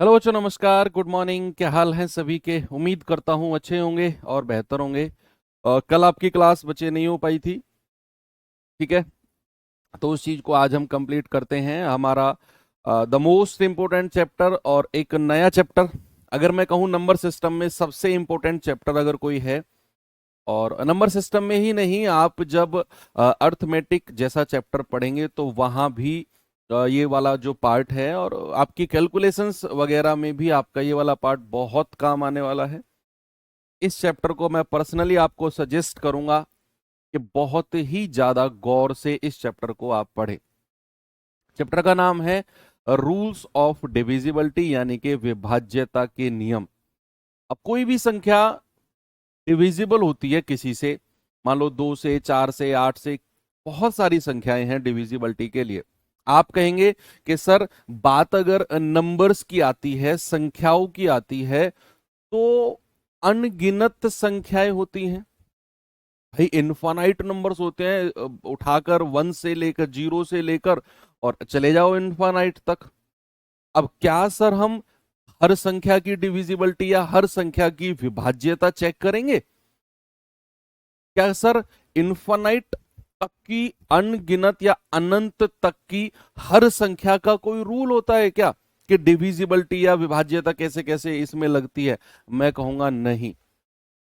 Hello बच्चों, नमस्कार, good morning. क्या हाल है सभी के? उम्मीद करता हूँ अच्छे होंगे और बेहतर होंगे। कल आपकी क्लास बच्चे नहीं हो पाई थी, ठीक है? तो उस चीज को आज हम कंप्लीट करते हैं। हमारा द मोस्ट इम्पोर्टेंट चैप्टर और एक नया चैप्टर, अगर मैं कहूँ नंबर सिस्टम में सबसे इम्पोर्टेंट चैप्टर अगर कोई है, और नंबर सिस्टम में ही नहीं, आप जब अर्थमेटिक जैसा चैप्टर पढ़ेंगे तो वहाँ भी ये वाला जो पार्ट है, और आपकी कैलकुलेशंस वगैरह में भी आपका ये वाला पार्ट बहुत काम आने वाला है। इस चैप्टर को मैं पर्सनली आपको सजेस्ट करूंगा कि बहुत ही ज्यादा गौर से इस चैप्टर को आप पढ़ें। चैप्टर का नाम है रूल्स ऑफ डिविजिबिलिटी, यानी कि विभाज्यता के नियम। अब कोई भी संख्या डिविजिबल होती है किसी से, मान लो 2 से, 4 से, 8 से, बहुत सारी संख्याएं हैं डिविजिबिलिटी के लिए। आप कहेंगे कि सर, बात अगर नंबर्स की आती है, संख्याओं की आती है, तो अनगिनत संख्याएं होती हैं भाई, इनफाइनाइट नंबर्स होते हैं। उठाकर 1 से लेकर, 0 से लेकर और चले जाओ इनफाइनाइट तक। अब क्या सर हम हर संख्या की डिविजिबिलिटी या हर संख्या की विभाज्यता चेक करेंगे? क्या सर इनफाइनाइट तक की, अनगिनत या अनंत तक की हर संख्या का कोई रूल होता है क्या, कि डिविजिबिलिटी या विभाज्यता कैसे कैसे इसमें लगती है? मैं कहूंगा नहीं,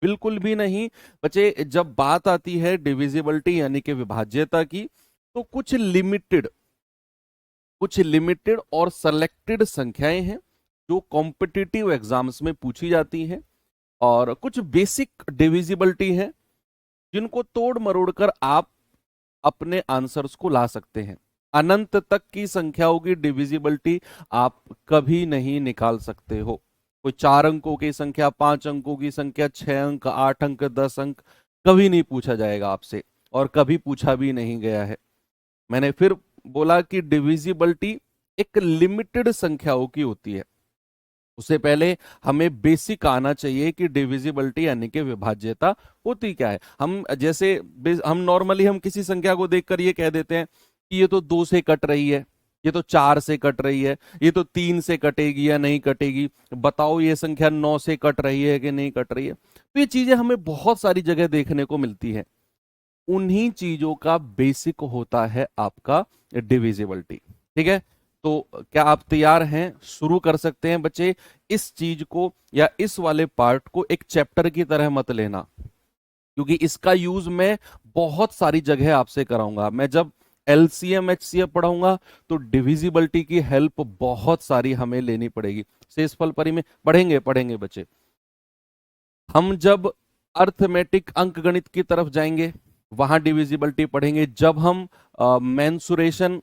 बिल्कुल भी नहीं। बच्चे, जब बात आती है डिविजिबिलिटी यानी कि विभाज्यता की, तो कुछ लिमिटेड और सेलेक्टेड संख्याएं हैं जो कॉम्पिटिटिव एग्जाम्स में पूछी जाती हैं, और कुछ बेसिक डिविजिबिलिटी है जिनको तोड़ मरोड़ कर आप अपने आंसर्स को ला सकते हैं। अनंत तक की संख्याओं की डिविजिबिलिटी आप कभी नहीं निकाल सकते हो। कोई 4 अंकों की संख्या, 5 अंकों की संख्या, 6 अंक, 8 अंक, 10 अंक कभी नहीं पूछा जाएगा आपसे, और कभी पूछा भी नहीं गया है। मैंने फिर बोला कि डिविजिबिलिटी एक लिमिटेड संख्याओं की होती है। उससे पहले हमें बेसिक आना चाहिए कि डिविजिबिलिटी यानी कि विभाज्यता होती क्या है। हम जैसे हम नॉर्मली हम किसी संख्या को देखकर ये कह देते हैं कि ये तो 2 से कट रही है, ये तो 4 से कट रही है, ये तो 3 से कटेगी या नहीं कटेगी, बताओ ये संख्या 9 से कट रही है कि नहीं कट रही है। तो ये चीजें हमें बहुत सारी जगह देखने को मिलती है। उन्हीं चीजों का बेसिक होता है आपका डिविजिबिलिटी, ठीक है? तो क्या आप तैयार हैं? शुरू कर सकते हैं बच्चे। इस चीज को या इस वाले पार्ट को एक चैप्टर की तरह मत लेना, क्योंकि इसका यूज मैं बहुत सारी जगह आपसे कराऊंगा। मैं जब एलसीएम एचसीएफ पढ़ाऊंगा तो डिविजिबिलिटी की हेल्प बहुत सारी हमें लेनी पड़ेगी। शेषफल परी में पढ़ेंगे पढ़ेंगे बच्चे। हम जब अर्थमेटिक अंकगणित की तरफ जाएंगे वहां डिविजिबिलिटी पढ़ेंगे। जब हम मेंसुरेशन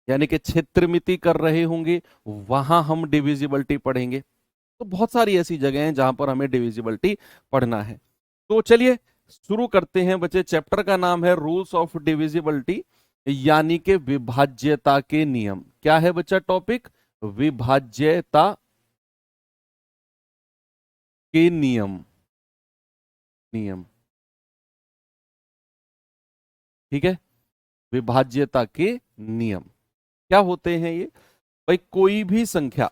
यानी कि क्षेत्रमिति कर रहे होंगे वहां हम डिविजिबिलिटी पढ़ेंगे। तो बहुत सारी ऐसी जगह हैं जहां पर हमें डिविजिबिलिटी पढ़ना है। तो चलिए शुरू करते हैं बच्चे। चैप्टर का नाम है रूल्स ऑफ डिविजिबिलिटी, यानी कि विभाज्यता के नियम। क्या है बच्चा टॉपिक? विभाज्यता के नियम। नियम, ठीक है? विभाज्यता के नियम क्या होते हैं ये? भाई, कोई भी संख्या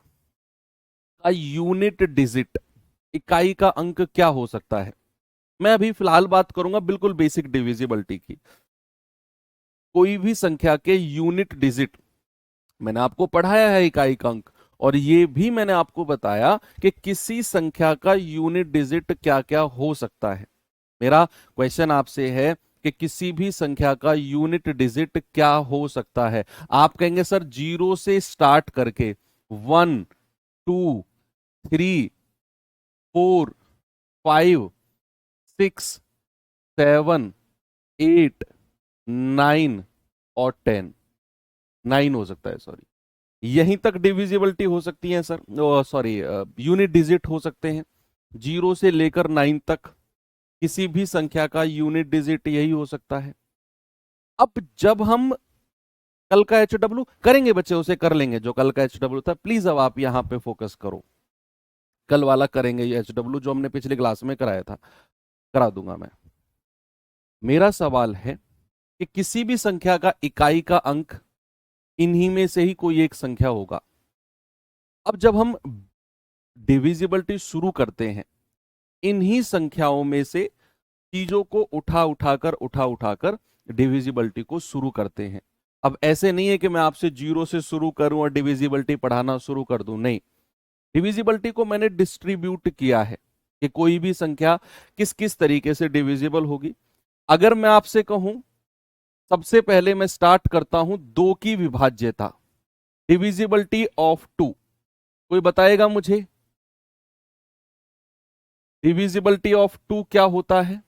का यूनिट डिजिट, इकाई का अंक क्या हो सकता है? मैं अभी फिलहाल बात करूंगा बिल्कुल बेसिक डिविजिबिलिटी की। कोई भी संख्या के यूनिट डिजिट, मैंने आपको पढ़ाया है इकाई का अंक, और ये भी मैंने आपको बताया कि किसी संख्या का यूनिट डिजिट क्या क्या हो सकता है। मेरा क्वेश्चन आपसे है कि किसी भी संख्या का यूनिट डिजिट क्या हो सकता है? आप कहेंगे सर 0 से स्टार्ट करके 1, 2, 3, 4, 5, 6, 7, 8, 9 और 10। 9 हो सकता है, सॉरी। यहीं तक डिविजिबिलिटी हो सकती है सर, सॉरी, यूनिट डिजिट हो सकते हैं 0 से लेकर 9 तक। किसी भी संख्या का यूनिट डिजिट यही हो सकता है। अब जब हम कल का एचडब्ल्यू करेंगे बच्चे, उसे कर लेंगे जो कल का एचडब्ल्यू था। प्लीज अब आप यहां पे फोकस करो। कल वाला करेंगे ये एचडब्ल्यू जो हमने पिछली क्लास में कराया था, करा दूंगा मैं। मेरा सवाल है कि किसी भी संख्या का इकाई का अंक इन्हीं में से ही कोई एक संख्या होगा। अब जब हम डिविजिबिलिटी शुरू करते हैं, इन्हीं संख्याओं में से चीजों को उठा उठाकर डिविजिबिलिटी को शुरू करते हैं। अब ऐसे नहीं है कि मैं आपसे जीरो से शुरू करूं और डिविजिबिलिटी पढ़ाना शुरू कर दूं, नहीं। डिविजिबिलिटी को मैंने डिस्ट्रीब्यूट किया है कि कोई भी संख्या किस किस तरीके से डिविजिबल होगी। अगर मैं आपसे कहूं, सबसे पहले मैं स्टार्ट करता हूं दो की विभाज्यता, डिविजिबिलिटी ऑफ टू। कोई बताएगा मुझे डिविजिबिलिटी ऑफ टू क्या होता है?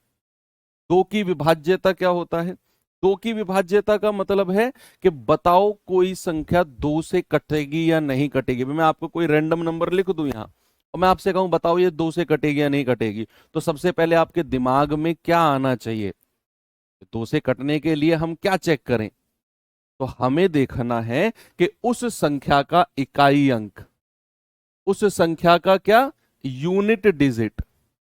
दो की विभाज्यता क्या होता है? दो की विभाज्यता का मतलब है कि बताओ कोई संख्या दो से कटेगी या नहीं कटेगी। मैं आपको कोई रैंडम नंबर लिख दूं यहां और मैं आपसे कहूं बताओ ये दो से कटेगी या नहीं कटेगी, तो सबसे पहले आपके दिमाग में क्या आना चाहिए? दो से कटने के लिए हम क्या चेक करें? तो हमें देखना है कि उस संख्या का इकाई अंक, उस संख्या का क्या, यूनिट डिजिट।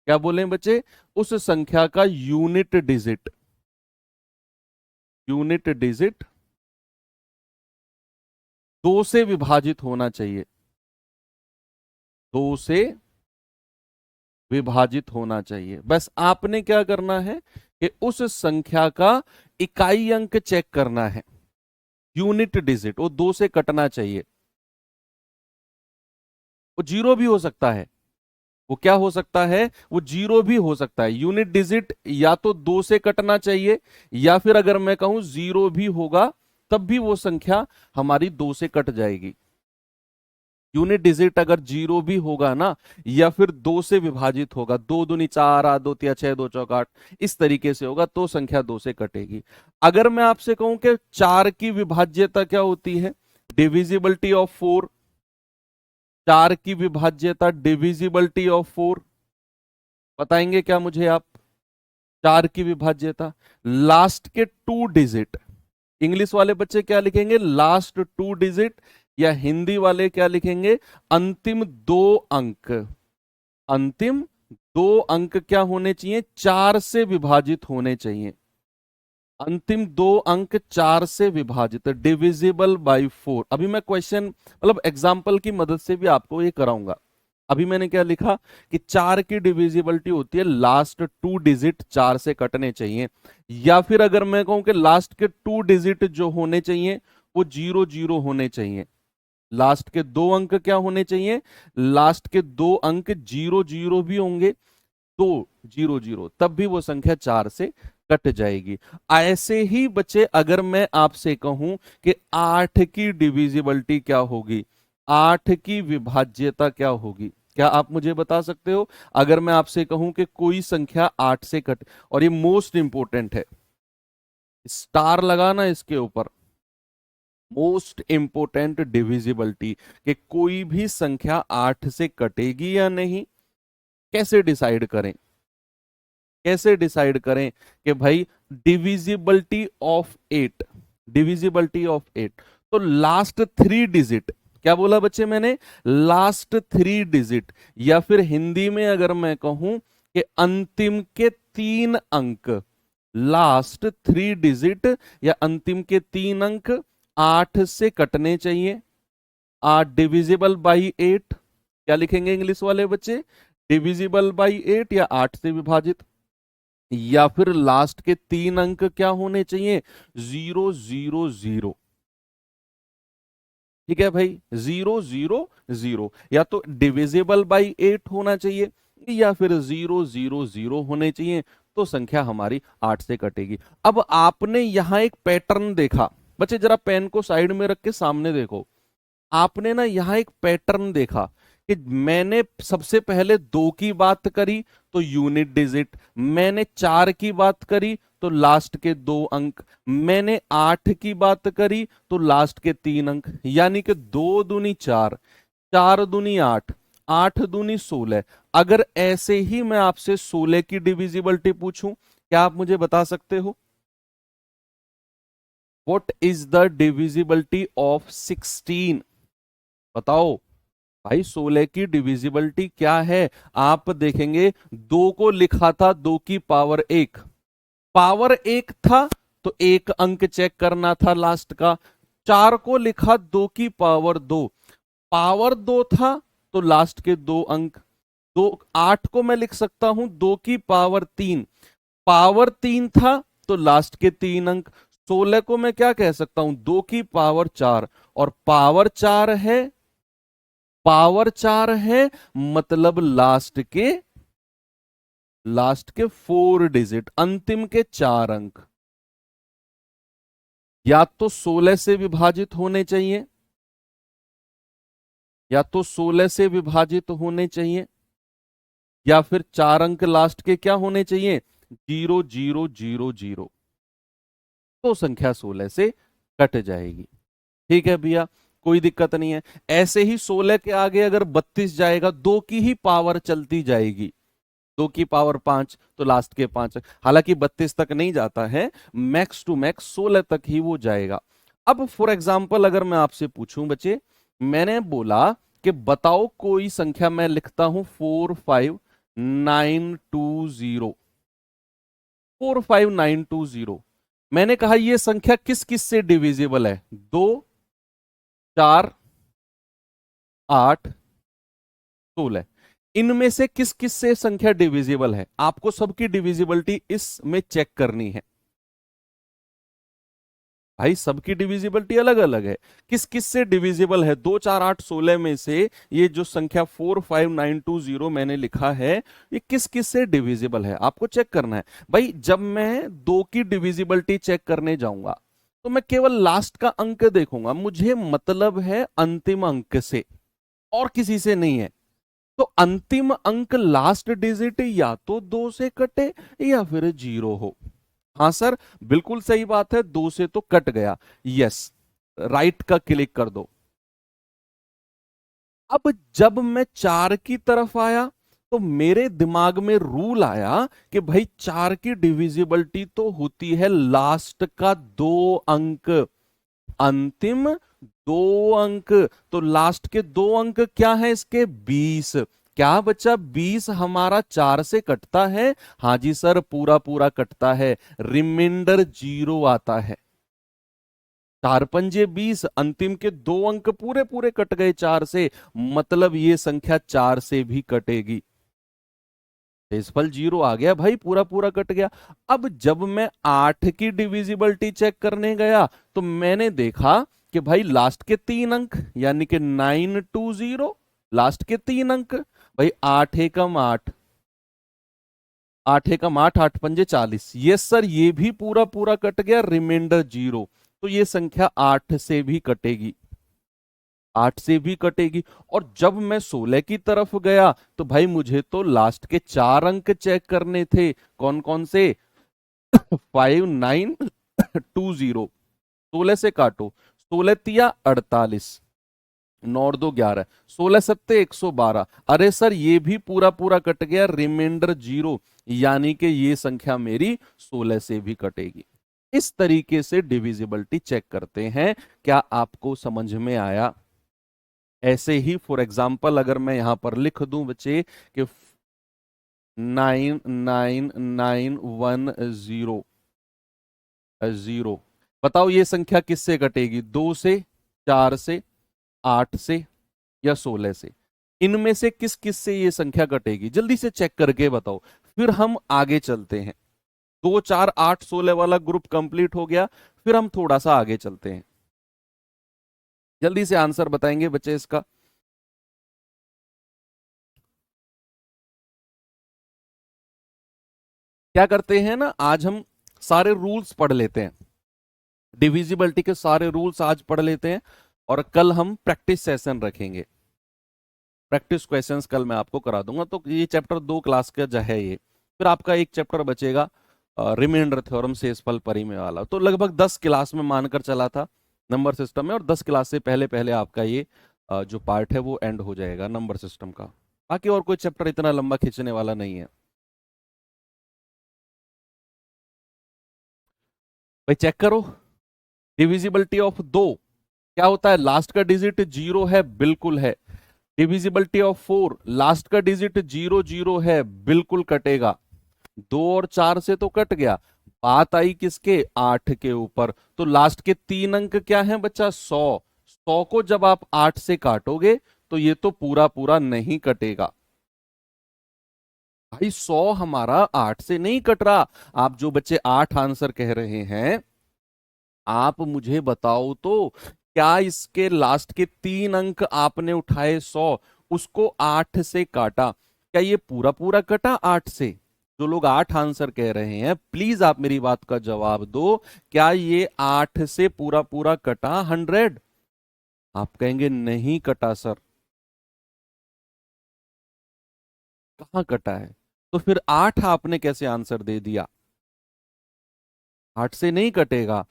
क्या बोले बच्चे? उस संख्या का यूनिट डिजिट, यूनिट डिजिट दो से विभाजित होना चाहिए, दो से विभाजित होना चाहिए। बस आपने क्या करना है कि उस संख्या का इकाई अंक चेक करना है, यूनिट डिजिट, वो दो से कटना चाहिए। वो जीरो भी हो सकता है, वो क्या हो सकता है, वो जीरो भी हो सकता है। यूनिट डिजिट या तो दो से कटना चाहिए, या फिर अगर मैं कहूं जीरो भी होगा तब भी वो संख्या हमारी दो से कट जाएगी। यूनिट डिजिट अगर जीरो भी होगा ना, या फिर दो से विभाजित होगा, दो दूनी चार, आठ दो तिया छह, दो चौक आठ, इस तरीके से होगा तो संख्या दो से कटेगी। अगर मैं आपसे कहूं कि चार की विभाज्यता क्या होती है, डिविजिबिलिटी ऑफ फोर, चार की विभाज्यता डिविजिबिलिटी ऑफ फोर, बताएंगे क्या मुझे आप? चार की विभाज्यता, लास्ट के टू डिजिट, इंग्लिश वाले बच्चे क्या लिखेंगे, लास्ट टू डिजिट, या हिंदी वाले क्या लिखेंगे, अंतिम दो अंक। अंतिम दो अंक क्या होने चाहिए, चार से विभाजित होने चाहिए। अंतिम दो अंक चार से विभाजित, डिविजिबल बाय फोर। अभी मैं क्वेश्चन मतलब एग्जाम्पल की मदद से भी आपको ये कराऊंगा। अभी मैंने क्या लिखा कि चार की डिविजिबिलिटी होती है लास्ट टू डिजिट चार से कटने चाहिए, या फिर अगर मैं कहूं कि लास्ट के टू डिजिट जो होने चाहिए वो जीरो जीरो होने चाहिए। लास्ट के दो अंक क्या होने चाहिए, लास्ट के दो अंक जीरो जीरो भी होंगे, दो जीरो जीरो, तब भी वो संख्या चार से कट जाएगी। ऐसे ही बच्चे अगर मैं आपसे कहूं कि आठ की डिविजिबिलिटी क्या होगी, आठ की विभाज्यता क्या होगी, क्या आप मुझे बता सकते हो? अगर मैं आपसे कहूं कि कोई संख्या आठ से कट, और ये मोस्ट इंपोर्टेंट है, स्टार लगाना इसके ऊपर, मोस्ट इंपोर्टेंट डिविजिबिलिटी, कि कोई भी संख्या आठ से कटेगी या नहीं, कैसे डिसाइड करें? कैसे डिसाइड करें कि भाई divisibility of eight, divisibility of eight, तो लास्ट थ्री डिजिट, क्या बोला बच्चे मैंने, लास्ट थ्री डिजिट, या फिर हिंदी में अगर मैं कहूं कि अंतिम के तीन अंक, लास्ट थ्री डिजिट या अंतिम के तीन अंक आठ से कटने चाहिए। आठ डिविजिबल बाई एट, क्या लिखेंगे इंग्लिश वाले बच्चे, डिविजिबल बाई एट या आठ से विभाजित, या फिर लास्ट के तीन अंक क्या होने चाहिए, जीरो जीरो जीरो। ठीक है भाई, जीरो जीरो जीरो, या तो डिविजिबल बाई एट होना चाहिए या फिर जीरो जीरो जीरो होने चाहिए, तो संख्या हमारी आठ से कटेगी। अब आपने यहां एक पैटर्न देखा बच्चे, जरा पेन को साइड में रख के सामने देखो। आपने ना यहां एक पैटर्न देखा कि मैंने सबसे पहले दो की बात करी तो यूनिट डिजिट, मैंने चार की बात करी तो लास्ट के दो अंक, मैंने आठ की बात करी तो लास्ट के तीन अंक, यानी कि दो दूनी चार, चार दूनी आठ, आठ दूनी 16। अगर ऐसे ही मैं आपसे 16 की डिविजिबिलिटी पूछूं, क्या आप मुझे बता सकते हो? What is the divisibility of 16? बताओ भाई, 16 की डिविजिबिलिटी क्या है? आप देखेंगे दो को लिखा था दो की पावर एक, पावर एक था तो एक अंक चेक करना था लास्ट का। चार को लिखा दो की पावर दो, पावर दो था तो लास्ट के 2 अंक। दो 8 को मैं लिख सकता हूं 2 की पावर 3, पावर 3 था तो लास्ट के 3 अंक। 16 को मैं क्या कह सकता हूं 2 की पावर 4, और पावर 4 है, पावर 4 है, मतलब लास्ट के 4 डिजिट, अंतिम के 4 अंक या तो 16 से विभाजित होने चाहिए, या तो 16 से विभाजित होने चाहिए, या फिर 4 अंक लास्ट के क्या होने चाहिए 0000, तो संख्या 16 से कट जाएगी। ठीक है भैया, कोई दिक्कत नहीं है। ऐसे ही 16 के आगे अगर 32 जाएगा, 2 की ही पावर चलती जाएगी, 2 की पावर 5 तो लास्ट के 5, हालांकि 32 तक नहीं जाता है, मैक्स टू मैक्स 16 तक ही वो जाएगा। अब फॉर एग्जाम्पल अगर मैं आपसे पूछूं बच्चे, मैंने बोला कि बताओ कोई संख्या, मैं लिखता हूं 45920, 45920, मैंने कहा यह संख्या किस किस से डिविजिबल है, 2, 4, 8, 16, इनमें से किस किस से संख्या डिविजिबल है? आपको सबकी डिविजिबिलिटी इसमें चेक करनी है भाई, सबकी डिविजिबिलिटी अलग अलग है, किस किस से डिविजिबल है 2, 4, 8, 16 में से ये जो संख्या 45920 मैंने लिखा है, ये किस किस से डिविजिबल है आपको चेक करना है। भाई जब मैं 2 की डिविजिबिलिटी चेक करने जाऊंगा तो मैं केवल लास्ट का अंक देखूंगा, मुझे मतलब है अंतिम अंक से और किसी से नहीं है। तो अंतिम अंक लास्ट डिजिट या तो 2 से कटे या फिर 0 हो। हाँ सर बिल्कुल सही बात है, 2 से तो कट गया, यस, राइट का क्लिक कर दो। अब जब मैं 4 की तरफ आया तो मेरे दिमाग में रूल आया कि भाई 4 की डिविजिबिलिटी तो होती है लास्ट का 2 अंक, अंतिम 2 अंक, तो लास्ट के 2 अंक क्या है इसके 20। क्या बच्चा 20 हमारा 4 से कटता है? हाँ जी सर पूरा पूरा कटता है, रिमाइंडर 0 आता है। 4 पंजे 20, अंतिम के 2 अंक पूरे पूरे कट गए 4 से, मतलब ये संख्या 4 से भी कटेगी। शेषफल 0 आ गया भाई, पूरा पूरा कट गया। अब जब मैं 8 की डिविजिबिलिटी चेक करने गया तो मैंने देखा कि भाई लास्ट के 3 अंक यानी कि 920, लास्ट के 3 अंक, भाई 8 एकम 8, 8 एकम 8, 8 पंजे 40, ये सर ये भी पूरा पूरा कट गया, रिमाइंडर 0, तो ये संख्या 8 से भी कटेगी, 8 से भी कटेगी। और जब मैं 16 की तरफ गया तो भाई मुझे तो लास्ट के 4 अंक चेक करने थे, कौन कौन से 5920, 16 से काटो, 16 तिया 48, 9 और 2 11, 16 सत्ते 112, अरे सर ये भी पूरा पूरा कट गया, रिमाइंडर 0, यानी कि ये संख्या मेरी 16 से भी कटेगी। इस तरीके से डिविजिबिलिटी चेक करते हैं। क्या आपको समझ में आया? ऐसे ही फॉर एग्जाम्पल अगर मैं यहां पर लिख दूं बच्चे कि 99910, बताओ ये संख्या किससे कटेगी, 2 से, 4 से, 8 से या 16 से? इनमें से किस किस से ये संख्या कटेगी जल्दी से चेक करके बताओ, फिर हम आगे चलते हैं। 2, 4, 8, 16 वाला ग्रुप कंप्लीट हो गया, फिर हम थोड़ा सा आगे चलते हैं। जल्दी से आंसर बताएंगे बच्चे इसका। क्या करते हैं ना, आज हम सारे रूल्स पढ़ लेते हैं, डिविजिबिलिटी के सारे रूल्स आज पढ़ लेते हैं, और कल हम प्रैक्टिस सेशन रखेंगे, प्रैक्टिस क्वेश्चंस कल मैं आपको करा दूंगा। तो ये चैप्टर 2 क्लास का जो है ये, फिर आपका एक चैप्टर बचेगा रिमाइंडर थ्योरम शेषफल परिमेय वाला, तो लगभग 10 क्लास में मानकर चला था नंबर सिस्टम में, और 10 क्लास से पहले पहले आपका ये जो पार्ट है वो एंड हो जाएगा नंबर सिस्टम का। बाकी और कोई चैप्टर इतना लंबा खींचने वाला नहीं है भाई। चेक करो डिविजिबिलिटी ऑफ 2 क्या होता है, लास्ट का डिजिट 0 है, बिल्कुल है। डिविजिबिलिटी ऑफ 4 लास्ट का डिजिट 0 है, बिल्कुल कटेगा। 2 और 4 से तो कट गया, बात आई किसके 8 के ऊपर, तो लास्ट के 3 अंक क्या है बच्चा 100, 100 को जब आप 8 से काटोगे तो ये तो पूरा पूरा नहीं कटेगा भाई। 100 हमारा 8 से नहीं कट रहा। आप जो बच्चे 8 आंसर कह रहे हैं, आप मुझे बताओ तो, क्या इसके लास्ट के 3 अंक आपने उठाए 100, उसको 8 से काटा, क्या ये पूरा पूरा कटा 8 से? जो लोग 8 आंसर कह रहे हैं, प्लीज आप मेरी बात का जवाब दो, क्या ये 8 से पूरा पूरा कटा 100? आप कहेंगे नहीं कटा सर। कहाँ कटा है? तो फिर 8 आपने कैसे आंसर दे दिया? 8 से नहीं कटेगा।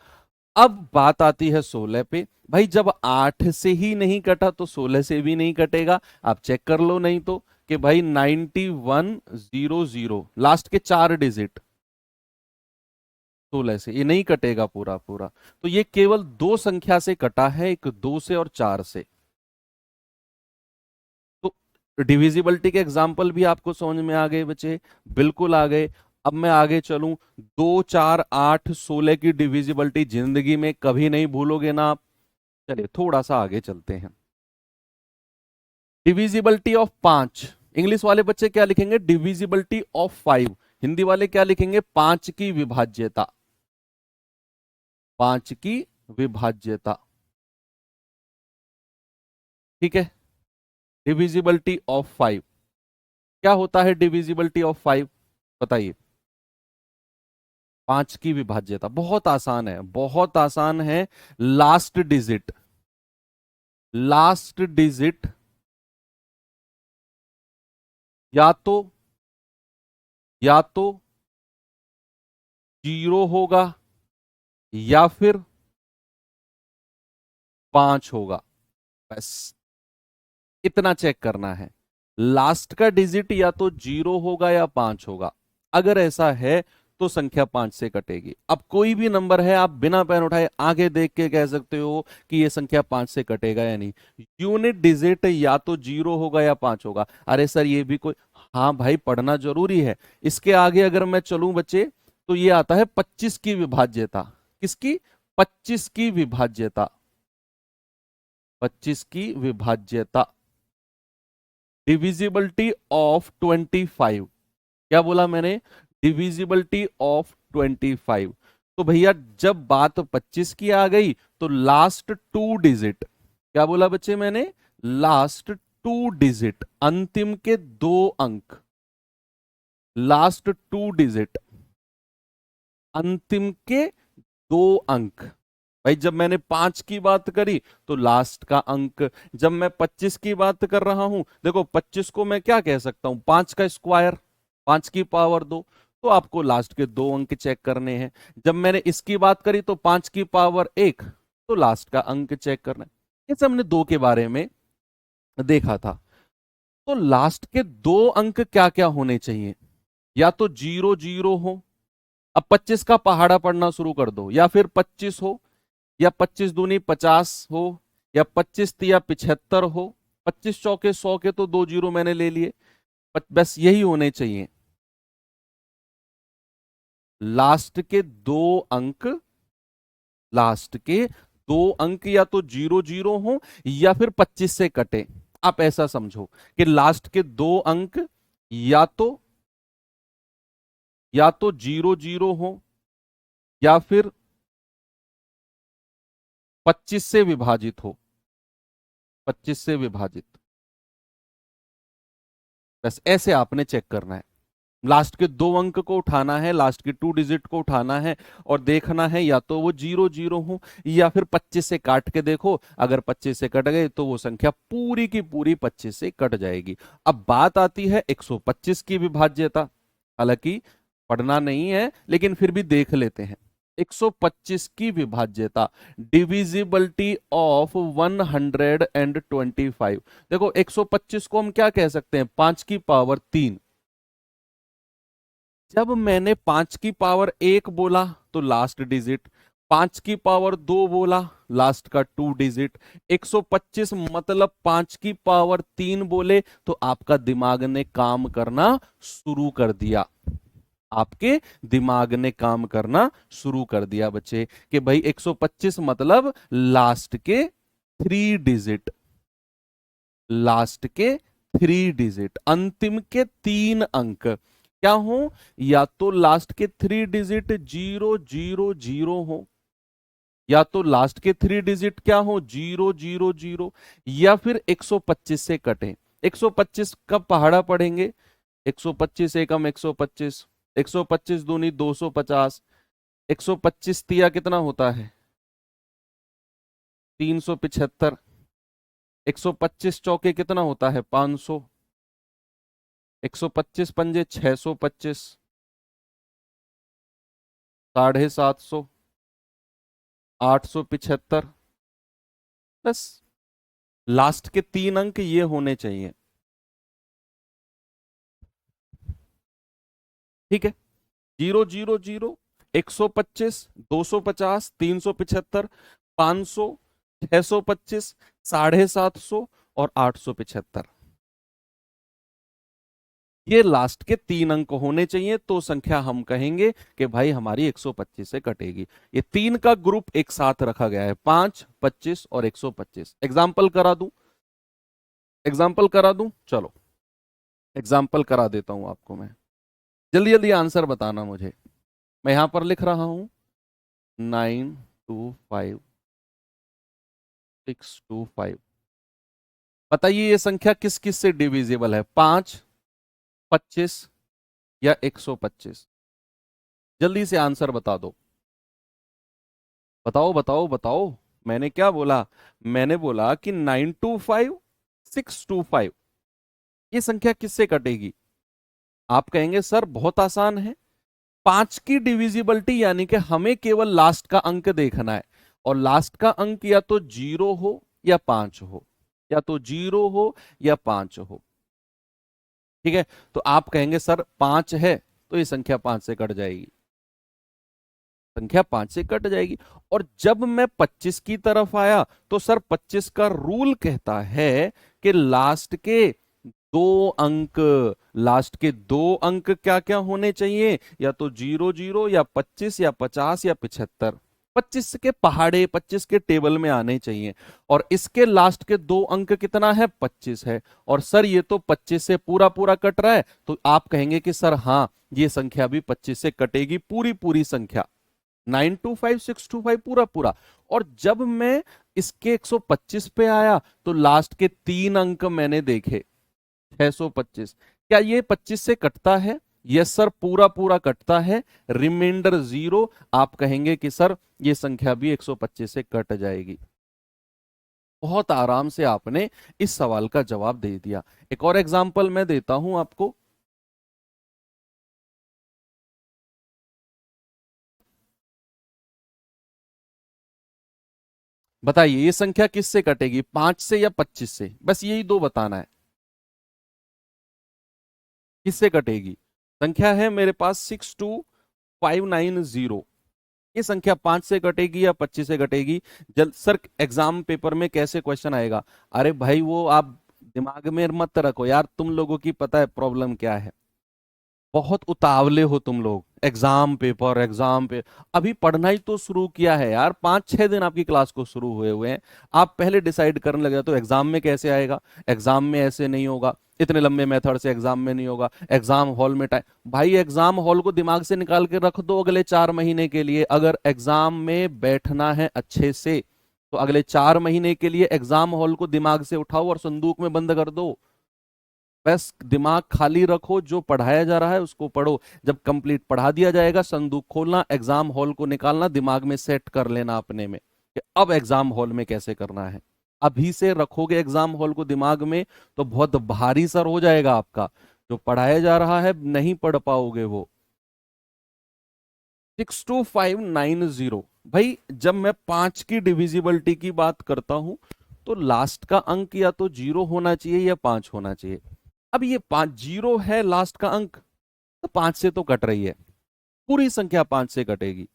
अब बात आती है 16 पे। भाई जब 8 से ही नहीं कटा तो 16 से भी नहीं कटेगा। आप चेक कर लो नहीं तो, कि भाई 9100 लास्ट के 4 डिजिट 16 से ये नहीं कटेगा पूरा पूरा। तो ये केवल 2 संख्या से कटा है, एक 2 से और 4 से। तो डिविजिबिलिटी के एग्जाम्पल भी आपको समझ में आ गए बच्चे? बिल्कुल आ गए। अब मैं आगे चलूं। 2, 4, 8, 16 की डिविजिबिलिटी जिंदगी में कभी नहीं भूलोगे ना आप। चलिए थोड़ा सा आगे चलते हैं। डिविजिबिलिटी ऑफ 5, इंग्लिश वाले बच्चे क्या लिखेंगे? Divisibility of 5। हिंदी वाले क्या लिखेंगे? 5 की विभाज्यता। 5 की विभाज्यता, ठीक है। डिविजिबिलिटी ऑफ 5 क्या होता है? डिविजिबिलिटी ऑफ 5 बताइए। 5 की विभाज्यता बहुत आसान है, बहुत आसान है। लास्ट डिजिट, लास्ट डिजिट या तो, या तो 0 होगा या फिर 5 होगा, बस इतना चेक करना है। लास्ट का डिजिट या तो 0 होगा या 5 होगा। अगर ऐसा है तो संख्या 5 से कटेगी। अब कोई भी नंबर है, आप बिना पेन उठाए आगे देख के कह सकते हो कि यह संख्या 5 से कटेगा या नहीं। यूनिट डिजिट या तो 0 होगा या 5 होगा। अरे सर ये भी कोई, हाँ भाई पढ़ना जरूरी है। इसके आगे अगर मैं चलूं बच्चे, तो ये आता है 25 की विभाज्यता। किसकी? 25 की विभाज्यता। 25 की विभाज्यता, डिविजिबिलिटी ऑफ 25। क्या बोला मैंने? Divisibility of 25। तो भैया जब बात 25 की आ गई, तो लास्ट 2 डिजिट, क्या बोला बच्चे मैंने? लास्ट 2 डिजिट, अंतिम के 2 अंक, लास्ट 2 डिजिट, अंतिम के 2 अंक। भाई जब मैंने 5 की बात करी तो लास्ट का अंक, जब मैं 25 की बात कर रहा हूं, देखो 25 को मैं क्या कह सकता हूं? 5 का स्क्वायर, 5 की पावर 2। तो आपको लास्ट के 2 अंक चेक करने हैं। जब मैंने इसकी बात करी तो 5 की पावर 1, तो लास्ट का अंक चेक करना है। जैसे हमने 2 के बारे में देखा था, तो लास्ट के 2 अंक क्या क्या होने चाहिए? या तो 0 0 हो, अब 25 का पहाड़ा पढ़ना शुरू कर दो, या फिर 25 हो, या 25 दूनी 50 हो, या 25 तिया 75 हो। 25 चौके 100 के, तो 2 0 मैंने ले लिए। बस यही होने चाहिए। लास्ट के 2 अंक, लास्ट के 2 अंक या तो 0 0 हो या फिर 25 से कटे। आप ऐसा समझो कि लास्ट के 2 अंक या तो 0 0 हो या फिर 25 से विभाजित हो, 25 से विभाजित। बस ऐसे आपने चेक करना है। लास्ट के 2 अंक को उठाना है, लास्ट के 2 डिजिट को उठाना है, और देखना है या तो वो 0 0 हो या फिर 25 से काट के देखो। अगर 25 से कट गए तो वो संख्या पूरी की पूरी 25 से कट जाएगी। अब बात आती है 125 की विभाज्यता। हालांकि पढ़ना नहीं है, लेकिन फिर भी देख लेते हैं। 125 की विभाज्यता, डिविजिबिलिटी ऑफ 125। देखो 125 को हम क्या कह सकते हैं? 5 की पावर 3। जब मैंने 5 की पावर 1 बोला तो लास्ट डिजिट, 5 की पावर 2 बोला लास्ट का 2 डिजिट, 125 मतलब 5 की पावर 3 बोले तो आपका दिमाग ने काम करना शुरू कर दिया। आपके दिमाग ने काम करना शुरू कर दिया बच्चे, कि भाई 125 मतलब लास्ट के 3 डिजिट। लास्ट के 3 डिजिट, अंतिम के 3 अंक क्या हो, या तो लास्ट के 3 डिजिट 000 हो, या तो लास्ट के 3 डिजिट क्या हो 000, या फिर 125 से कटे। 125 कब पहाड़ा पढ़ेंगे, 125 एकम 125, 125 दूनी 250, 125 तिया कितना होता है 375, 125 चौके कितना होता है 500, 125 पंजे 625, 750, 875, बस लास्ट के 3 अंक ये होने चाहिए। ठीक है, 000, 125, 250, 375, 500, 625, 750 और 875, ये लास्ट के 3 अंक होने चाहिए, तो संख्या हम कहेंगे कि भाई हमारी 125 से कटेगी। ये 3 का ग्रुप एक साथ रखा गया है, 5, 25 और 125। एग्जाम्पल करा दूं, एग्जाम्पल करा दूं, चलो एग्जाम्पल करा देता हूं आपको मैं, जल्दी जल्दी आंसर बताना मुझे। मैं यहां पर लिख रहा हूं 925625। बताइए ये संख्या किस किस से डिविजिबल है, 5, 25 या 125? जल्दी से आंसर बता दो, बताओ बताओ बताओ। मैंने क्या बोला, मैंने बोला कि 925625 ये संख्या किससे कटेगी? आप कहेंगे सर बहुत आसान है, 5 की डिविजिबिलिटी यानी कि हमें केवल लास्ट का अंक देखना है, और लास्ट का अंक या तो 0 हो या 5 हो, या तो 0 हो या 5 हो। ठीक है, तो आप कहेंगे सर 5 है, तो ये संख्या 5 से कट जाएगी, संख्या 5 से कट जाएगी। और जब मैं 25 की तरफ आया तो सर 25 का रूल कहता है कि लास्ट के 2 अंक, लास्ट के 2 अंक क्या क्या होने चाहिए, या तो 00 या 25 या 50 या 75, 25 के पहाड़े 25 के टेबल में आने चाहिए। और इसके लास्ट के 2 अंक कितना है 25 है, और सर ये तो 25 से पूरा पूरा कट रहा है, तो आप कहेंगे कि सर हाँ ये संख्या भी 25 से कटेगी, पूरी पूरी संख्या 925625 पूरा पूरा। और जब मैं इसके 125 पे आया तो लास्ट के 3 अंक मैंने देखे 625, क्या ये 25 से कटता है? यस सर पूरा पूरा कटता है, रिमाइंडर 0। आप कहेंगे कि सर ये संख्या भी 125 से कट जाएगी। बहुत आराम से आपने इस सवाल का जवाब दे दिया। एक और एग्जांपल मैं देता हूं आपको, बताइए ये संख्या किससे कटेगी, 5 से या 25 से? बस यही दो बताना है, किससे कटेगी? संख्या है मेरे पास 62590, ये संख्या 5 से कटेगी या 25 से कटेगी? जल्द सर एग्जाम पेपर में कैसे क्वेश्चन आएगा? अरे भाई वो आप दिमाग में मत रखो यार, तुम लोगों की पता है प्रॉब्लम क्या है, बहुत उतावले हो तुम लोग, एग्जाम पेपर एग्जाम पे। अभी पढ़ना ही तो शुरू किया है यार, 5-6 दिन आपकी क्लास को शुरू हुए हुए हैं, आप पहले डिसाइड करने लग जाते हो एग्जाम में कैसे आएगा, एग्जाम में ऐसे नहीं होगा, इतने लंबे मेथड से एग्जाम में नहीं होगा, एग्जाम हॉल में टाइम। भाई एग्जाम हॉल को दिमाग से निकाल के रख दो अगले 4 महीने के लिए, अगर एग्जाम में बैठना है अच्छे से तो अगले 4 महीने के लिए एग्जाम हॉल को दिमाग से उठाओ और संदूक में बंद कर दो। बस दिमाग खाली रखो, जो पढ़ाया जा रहा है उसको पढ़ो, जब कंप्लीट पढ़ा दिया जाएगा संदूक खोलना, एग्जाम हॉल को निकालना, दिमाग में सेट कर लेना अपने में कि अब एग्जाम हॉल में कैसे करना है। अभी से रखोगे एग्जाम हॉल को दिमाग में तो बहुत भारी सर हो जाएगा आपका, जो पढ़ाया जा रहा है नहीं पढ़ पाओगे वो। 62590, भाई जब मैं 5 की डिविजिबिलिटी की बात करता हूं तो लास्ट का अंक या तो 0 होना चाहिए या 5 होना चाहिए। अब ये 5 0 है लास्ट का अंक, तो 5 से तो कट रही है, पूरी संख्या 5 से कटेगी।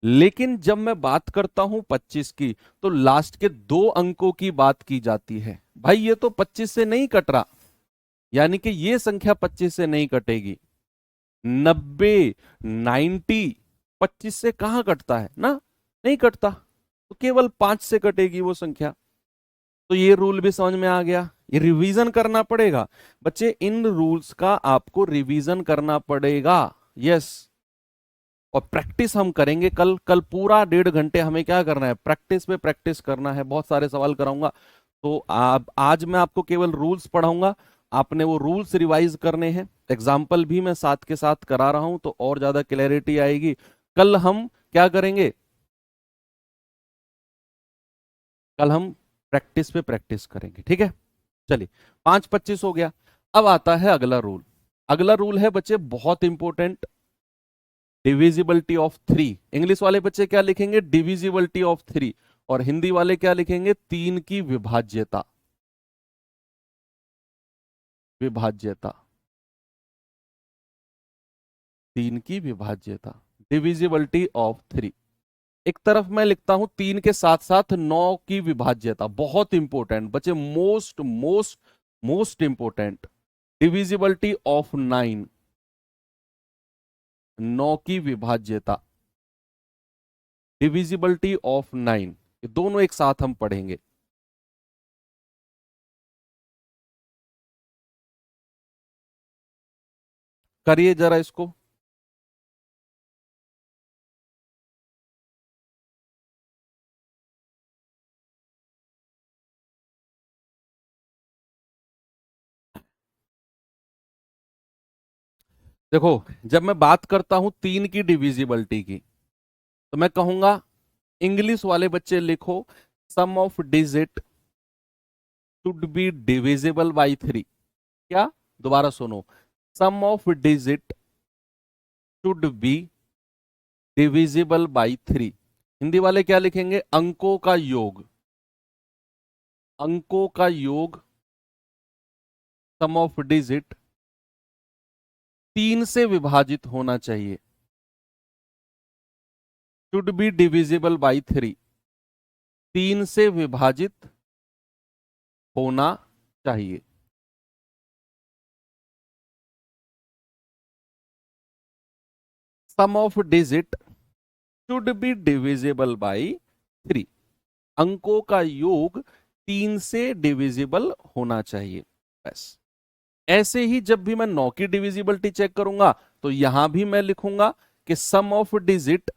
लेकिन जब मैं बात करता हूं 25 की तो लास्ट के 2 अंकों की बात की जाती है। भाई ये तो 25 से नहीं कट रहा, यानी कि ये संख्या 25 से नहीं कटेगी। 90, 90 25 से कहां कटता है ना, नहीं कटता, तो केवल 5 से कटेगी वो संख्या। तो ये रूल भी समझ में आ गया। ये रिवीजन करना पड़ेगा बच्चे, इन रूल्स का आपको रिवीजन करना पड़ेगा। यस, और प्रैक्टिस हम करेंगे कल। कल पूरा 1.5 घंटे हमें क्या करना है, प्रैक्टिस पे प्रैक्टिस करना है। बहुत सारे सवाल कराऊंगा। तो आप आज मैं आपको केवल रूल्स पढ़ाऊंगा, आपने वो रूल्स रिवाइज करने हैं। एग्जाम्पल भी मैं साथ के साथ करा रहा हूं तो और ज्यादा क्लैरिटी आएगी। कल हम क्या करेंगे, कल हम प्रैक्टिस पे प्रैक्टिस करेंगे, ठीक है। चलिए, 5:25 हो गया। अब आता है अगला रूल। अगला रूल है बच्चे बहुत इंपॉर्टेंट, डिविजिबिलिटी ऑफ 3। इंग्लिश वाले बच्चे क्या लिखेंगे, डिविजिबिलिटी ऑफ 3, और हिंदी वाले क्या लिखेंगे, 3 की विभाज्यता। विभाज्यता, 3 की विभाज्यता, डिविजिबिलिटी ऑफ 3। एक तरफ मैं लिखता हूं 3 के साथ साथ 9 की विभाज्यता। बहुत इंपॉर्टेंट बच्चे, most most most important, divisibility of 9, 9 की विभाज्यता, डिविजिबिलिटी ऑफ 9। ये दोनों एक साथ हम पढ़ेंगे। करिए जरा इसको। देखो, जब मैं बात करता हूं 3 की डिविजिबिलिटी की, तो मैं कहूंगा इंग्लिश वाले बच्चे लिखो, sum of digit should be divisible by 3। क्या, दोबारा सुनो, sum of digit should be divisible by 3। Hindi वाले क्या लिखेंगे, अंकों का योग, अंकों का योग, सम ऑफ डिजिट 3 से विभाजित होना चाहिए, शुड बी डिविजिबल बाई 3, 3 से विभाजित होना चाहिए। Sum of digit should be divisible by 3, अंकों का योग 3 से डिविजिबल होना चाहिए, बस। ऐसे ही जब भी मैं 9 की डिविजिबिलिटी चेक करूंगा, तो यहां भी मैं लिखूंगा कि सम ऑफ डिजिट,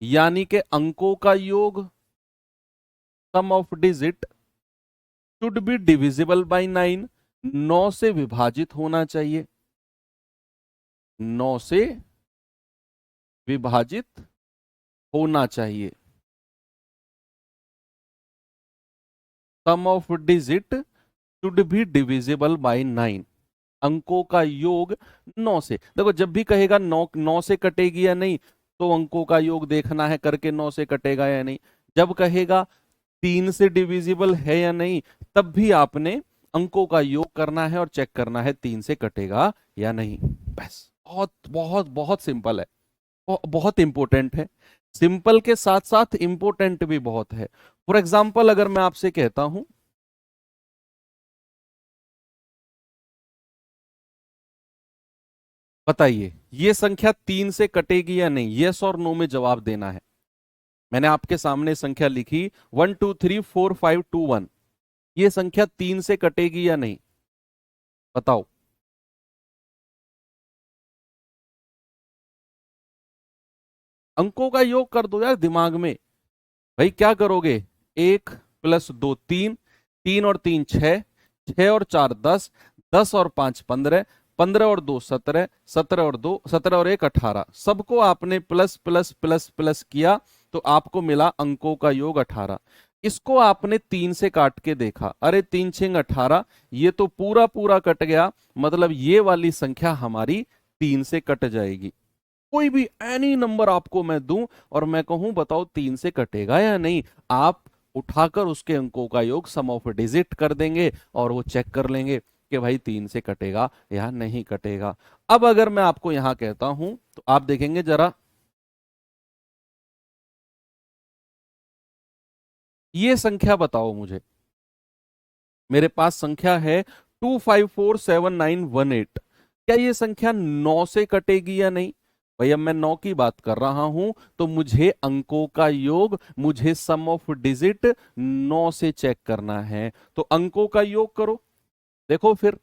यानी कि अंकों का योग, sum of digit should be divisible by 9, 9 से विभाजित होना चाहिए, 9 से विभाजित होना चाहिए। Sum of digit should be divisible by 9, अंकों का योग 9 से। देखो, जब भी कहेगा 9 9 से कटेगी या नहीं, तो अंकों का योग देखना है करके 9 से कटेगा या नहीं। जब कहेगा 3 से डिविजिबल है या नहीं, तब भी आपने अंकों का योग करना है और चेक करना है 3 से कटेगा या नहीं, बस। बहुत बहुत बहुत सिंपल है, बहुत इंपॉर्टेंट है। सिंपल के साथ साथ इंपॉर्टेंट भी बहुत है। फॉर एग्जाम्पल, अगर मैं आपसे कहता हूं, बताइए ये संख्या 3 से कटेगी या नहीं, यस और नो में जवाब देना है। मैंने आपके सामने संख्या लिखी 1 2 3 4 5 2 1, ये संख्या 3 से कटेगी या नहीं, बताओ। अंकों का योग कर दो यार दिमाग में। भाई क्या करोगे, 1 + 2 3, 3 और 3 6, 6 और 4 10, 10 और 5 15, 15 और 2 17, 17 और 1 18, सबको आपने प्लस प्लस प्लस प्लस किया, तो आपको मिला अंकों का योग 18। इसको आपने 3 से काट के देखा, अरे 3 × 6 = 18, ये तो पूरा पूरा कट गया, मतलब ये वाली संख्या हमारी 3 से कट जाएगी। कोई भी एनी नंबर आपको मैं दूं और मैं कहूं बताओ 3 से कटेगा या नहीं, आप उठाकर उसके अंकों का योग सम ऑफ डिजिट कर देंगे और वो चेक कर लेंगे कि भाई 3 से कटेगा या नहीं कटेगा। अब अगर मैं आपको यहां कहता हूं, तो आप देखेंगे जरा, ये संख्या बताओ मुझे। मेरे पास संख्या है 2547918, क्या ये संख्या 9 से कटेगी या नहीं? भाई अब मैं 9 की बात कर रहा हूं तो मुझे अंकों का योग, मुझे सम ऑफ डिजिट 9 से चेक करना है। तो अंकों का योग करो, देखो फिर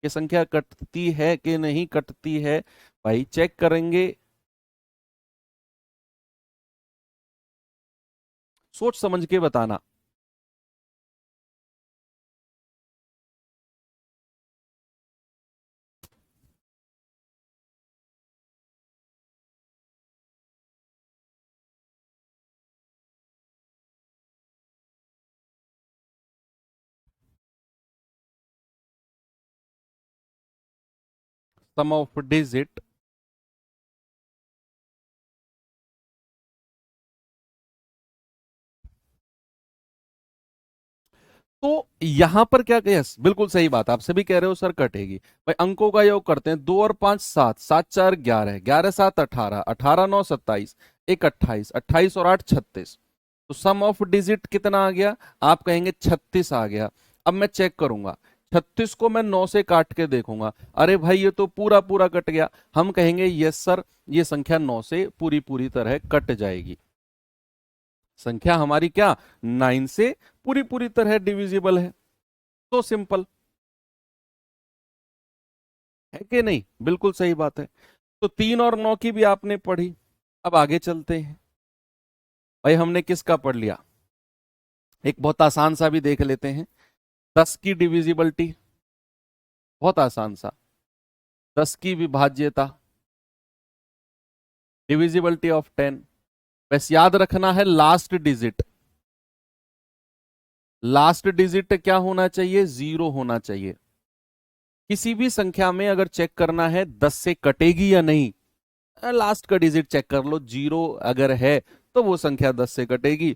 ये संख्या कटती है कि नहीं कटती है। भाई चेक करेंगे, सोच समझ के बताना। सम ऑफ डिजिट, तो यहां पर क्या, यस बिल्कुल सही बात, आप सभी कह रहे हो सर कटेगी। भाई अंकों का योग करते हैं, 2 और 5 7, 7 4 11, 11 7 18, 18 9 27, एक 28, 28 और 8 36। तो सम ऑफ डिजिट कितना आ गया, आप कहेंगे 36 आ गया। अब मैं चेक करूंगा, 36 को मैं 9 से काट के देखूंगा, अरे भाई ये तो पूरा पूरा कट गया। हम कहेंगे यस सर, ये संख्या 9 से पूरी पूरी तरह कट जाएगी। संख्या हमारी क्या 9 से पूरी पूरी तरह डिविजिबल है। तो सिंपल है कि नहीं, बिल्कुल सही बात है। तो 3 और 9 की भी आपने पढ़ी। अब आगे चलते हैं। भाई हमने किसका पढ़ लिया, एक बहुत आसान सा भी देख लेते हैं। 10 की डिविजिबिलिटी, बहुत आसान सा। 10 की विभाज्यता, डिविजिबिलिटी ऑफ 10। बस याद रखना है लास्ट डिजिट, लास्ट डिजिट क्या होना चाहिए, 0 होना चाहिए। किसी भी संख्या में अगर चेक करना है 10 से कटेगी या नहीं, लास्ट का डिजिट चेक कर लो, 0 अगर है तो वो संख्या 10 से कटेगी,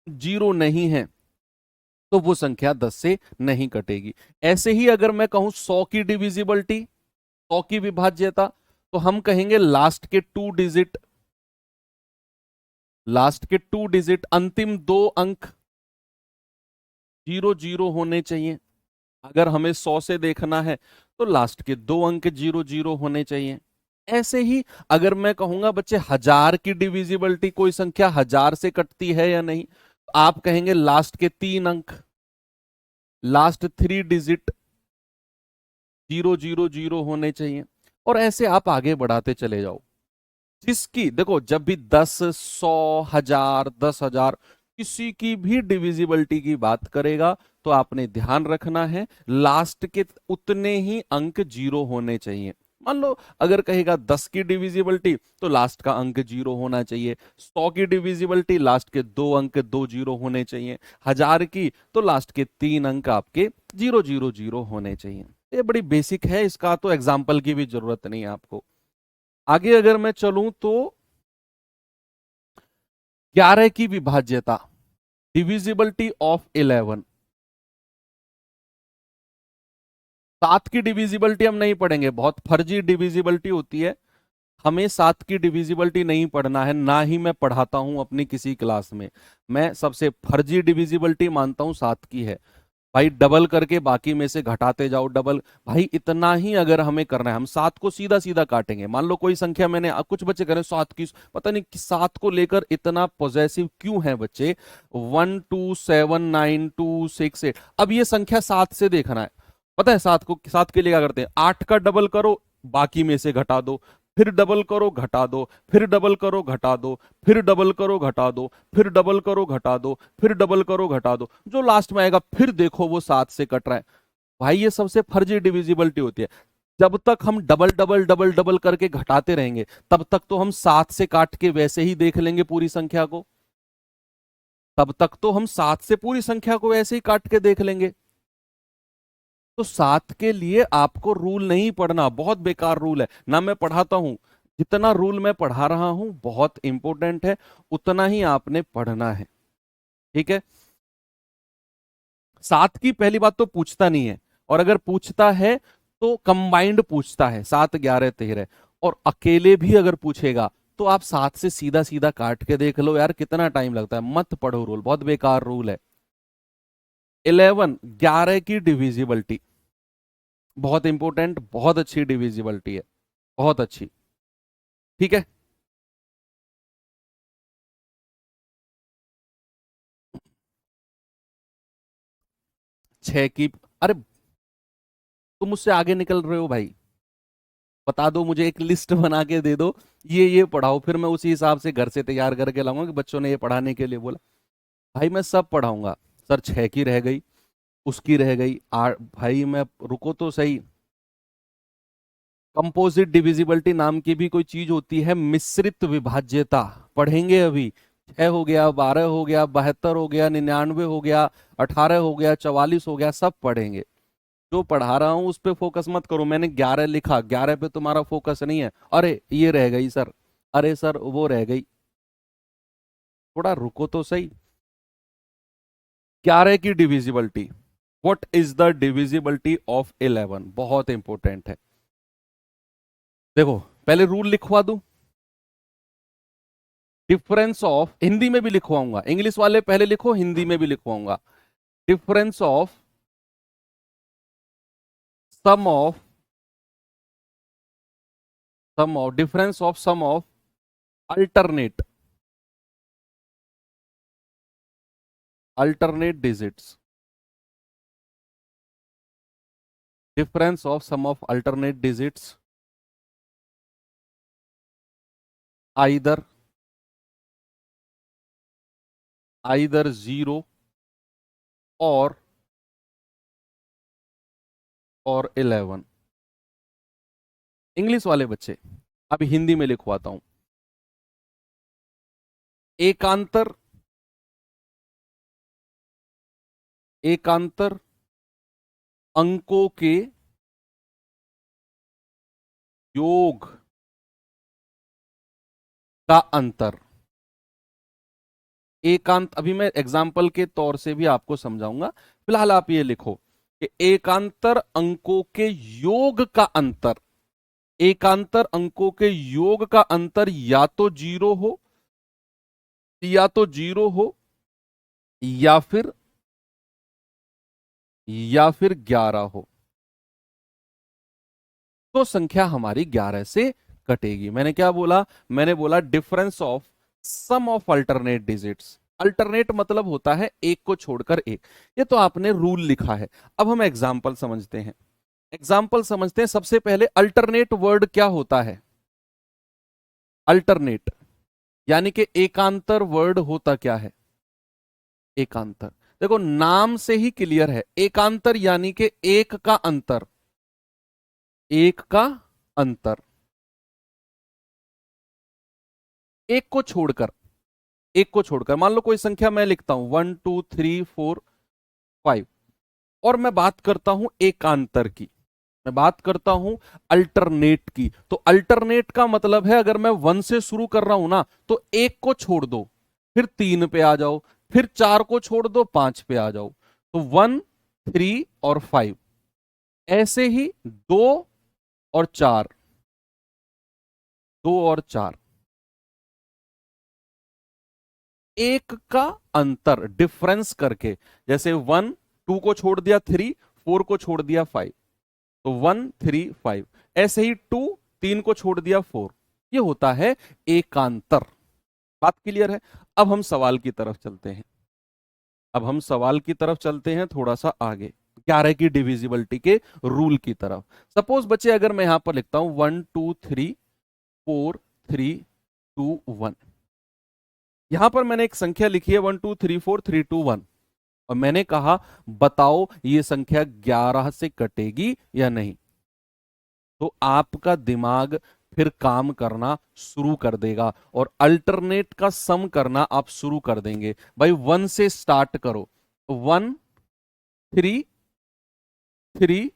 0 नहीं है तो वो संख्या 10 से नहीं कटेगी। ऐसे ही अगर मैं कहूं 100 की डिविजिबिलिटी, 100 की विभाज्यता, तो हम कहेंगे लास्ट के 2 डिजिट, लास्ट के 2 डिजिट अंतिम 2 अंक 0 0 होने चाहिए। अगर हमें 100 से देखना है तो लास्ट के 2 अंक 0 0 होने चाहिए। ऐसे ही अगर मैं कहूंगा बच्चे 1000 की डिविजिबिलिटी, कोई संख्या 1000 से कटती है या नहीं, तो आप कहेंगे लास्ट के 3 अंक, लास्ट 3 डिजिट 0 0 0 होने चाहिए। और ऐसे आप आगे बढ़ाते चले जाओ। जिसकी देखो, जब भी 10 100 1000 10,000 किसी की भी डिविजिबिलिटी की बात करेगा तो आपने ध्यान रखना है लास्ट के उतने ही अंक 0 होने चाहिए। मान लो अगर कहेगा 10 की डिविजिबिलिटी तो लास्ट का अंक 0 होना चाहिए, 100 की डिविजिबिलिटी लास्ट के 2 अंक 2 0 होने चाहिए, 1000 की तो लास्ट के 3 अंक आपके 0 0 0 होने चाहिए। ये बड़ी बेसिक है, इसका तो एग्जाम्पल की भी जरूरत नहीं है आपको। आगे अगर मैं चलूं तो 11 की विभाज्यता, डिविजिबिलिटी ऑफ 11। 7 की डिविजिबिलिटी हम नहीं पढ़ेंगे, बहुत फर्जी डिविजिबिलिटी होती है। हमें 7 की डिविजिबिलिटी नहीं पढ़ना है, ना ही मैं पढ़ाता हूं अपनी किसी क्लास में। मैं सबसे फर्जी डिविजिबिलिटी मानता हूं 7 की है। भाई डबल करके बाकी में से घटाते जाओ, डबल, भाई इतना ही अगर हमें करना है। हम 7 को सीधा सीधा काटेंगे। मान लो कोई संख्या मैंने, कुछ बच्चे करें 7 की, पता नहीं कि 7 को लेकर इतना पॉजेसिव क्यों है बच्चे। 1 2 7 9 2 6 8, अब ये संख्या 7 से देखना है। पता है 7 को, 7 के लिए क्या करते हैं, 8 का डबल करो बाकी में से घटा दो, फिर डबल करो घटा दो, फिर डबल करो घटा दो, फिर डबल करो घटा दो, फिर डबल करो घटा दो, फिर डबल करो घटा दो, जो लास्ट में आएगा फिर देखो वो 7 से कट रहा है। भाई ये सबसे फर्जी डिविजिबिलिटी होती है। जब तक हम डबल डबल डबल डबल करके घटाते रहेंगे तब तक तो हम 7 से काट के वैसे ही देख लेंगे पूरी संख्या को, तब तक तो हम 7 से पूरी संख्या को वैसे ही काट के देख लेंगे। तो 7 के लिए आपको रूल नहीं पढ़ना, बहुत बेकार रूल है ना, मैं पढ़ाता हूं। जितना रूल मैं पढ़ा रहा हूं बहुत इंपॉर्टेंट है, उतना ही आपने पढ़ना है, ठीक है। 7 की पहली बात तो पूछता नहीं है, और अगर पूछता है तो कंबाइंड पूछता है, 7 11 13। और अकेले भी अगर पूछेगा तो आप 7 से सीधा सीधा काट के देख लो यार, कितना टाइम लगता है, मत पढ़ो रूल, बहुत बेकार रूल है। 11 की डिविजिबिलिटी बहुत इंपॉर्टेंट, बहुत अच्छी डिविजिबिलिटी है, बहुत अच्छी। ठीक है। छह की, अरे तुम मुझसे आगे निकल रहे हो भाई। बता दो मुझे, एक लिस्ट बना के दे दो, ये पढ़ाओ, फिर मैं उसी हिसाब से घर से तैयार करके लाऊंगा कि बच्चों ने ये पढ़ाने के लिए बोला। भाई मैं सब पढ़ाऊंगा। सर छह की रह गई, उसकी रह गई भाई मैं, रुको तो सही। कंपोजिट डिविजिबिलिटी नाम की भी कोई चीज होती है, मिश्रित विभाज्यता पढ़ेंगे अभी। 6 हो गया, 12 हो गया, 72 हो गया, 99 हो गया, 18 हो गया, 44 हो गया, सब पढ़ेंगे। जो पढ़ा रहा हूं उस पे फोकस मत करो। मैंने 11 लिखा, 11 पे तुम्हारा फोकस नहीं है, अरे ये रह गई सर, अरे सर वो रह गई। थोड़ा रुको तो सही। 11 की divisibility, what is the divisibility of 11, बहुत इंपॉर्टेंट है। देखो पहले रूल लिखवा दूं। डिफरेंस ऑफ, हिंदी में भी लिखवाऊंगा, इंग्लिश वाले पहले लिखो, हिंदी में भी लिखवाऊंगा। Difference of sum of, difference of sum of alternate, alternate digits, difference of sum of alternate digits either, either 0 और 11। इंग्लिश वाले बच्चे अभी हिंदी में लिखवाता हूं। एकांतर, एकांतर अंकों के योग का अंतर। एकांत, अभी मैं एग्जाम्पल के तौर से भी आपको समझाऊंगा, फिलहाल आप ये लिखो कि एकांतर अंकों के योग का अंतर, एकांतर अंकों के योग का अंतर या तो 0 हो, या तो 0 हो, या फिर 11 हो, तो संख्या हमारी 11 से कटेगी। मैंने क्या बोला? मैंने बोला difference of sum of alternate digits. Alternate मतलब होता है एक को छोड़कर एक। ये तो आपने रूल लिखा है। अब हम एग्जाम्पल समझते हैं। एग्जाम्पल समझते हैं। सबसे पहले अल्टरनेट वर्ड क्या होता है? अल्टरनेट यानी कि एकांतर वर्ड होता क्या है? एकांतर। देखो नाम से ही क्लियर है, एकांतर यानी कि एक का अंतर, एक का अंतर, एक को छोड़कर, एक को छोड़कर। मान लो कोई संख्या मैं लिखता हूं 1 2 3 4 5, और मैं बात करता हूं एकांतर की, मैं बात करता हूं अल्टरनेट की। तो अल्टरनेट का मतलब है अगर मैं 1 से शुरू कर रहा हूं ना, तो एक को छोड़ दो, फिर 3 पे आ जाओ, फिर 4 को छोड़ दो, 5 पे आ जाओ। तो 1 3 और 5, ऐसे ही 2 और 4, 2 और 4, एक का अंतर, डिफरेंस करके। जैसे 1 2 को छोड़ दिया 3, 4 को छोड़ दिया 5, तो 1 3 5। ऐसे ही 2 3 को छोड़ दिया 4, ये होता है एकांतर। बात क्लियर है? अब हम सवाल की तरफ चलते हैं। अब हम सवाल की तरफ चलते हैं थोड़ा सा आगे, 11 की डिविजिबिलिटी के रूल की तरफ। सपोज बच्चे अगर मैं यहां पर लिखता हूं 1 2 3 4 3 2 1, यहां पर मैंने एक संख्या लिखी है 1 2 3 4 3 2 1, और मैंने कहा बताओ ये संख्या 11 से कटेगी या नहीं। तो आपका दिमाग फिर काम करना शुरू कर देगा और अल्टरनेट का सम करना आप शुरू कर देंगे। भाई 1 से स्टार्ट करो, 1 3 3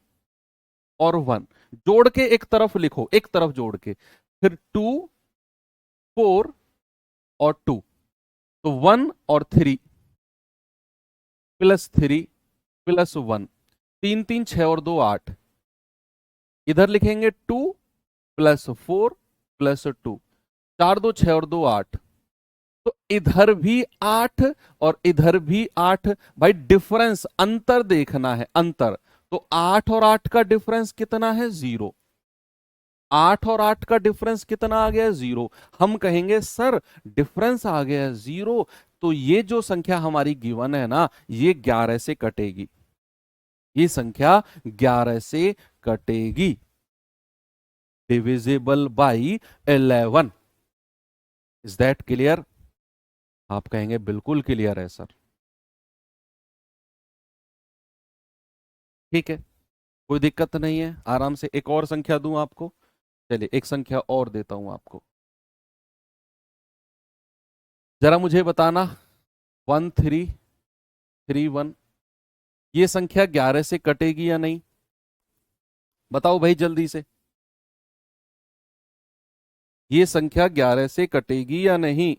और 1 जोड़ के एक तरफ लिखो, एक तरफ जोड़ के, फिर 2 4 और 2, तो 1 और 3 प्लस 3 प्लस 1, 3 3 6 और 2 8, इधर लिखेंगे 2 प्लस 4 प्लस 2, 4 2 6 और 2 8, तो इधर भी 8 और इधर भी 8। भाई डिफरेंस, अंतर देखना है, अंतर। तो 8 और 8 का डिफरेंस कितना है? 0। 8 और 8 का डिफरेंस कितना आ गया? 0। हम कहेंगे सर डिफरेंस आ गया 0, तो ये जो संख्या हमारी गिवन है ना, ये 11 से कटेगी, ये संख्या 11 से कटेगी, divisible by 11। Is that clear? आप कहेंगे बिल्कुल क्लियर है सर। ठीक है, कोई दिक्कत नहीं है, आराम से एक और संख्या दूं आपको। चलिए एक संख्या और देता हूं आपको, जरा मुझे बताना। 1331, ये संख्या 11 से कटेगी या नहीं? बताओ भाई जल्दी से, ये संख्या 11 से कटेगी या नहीं?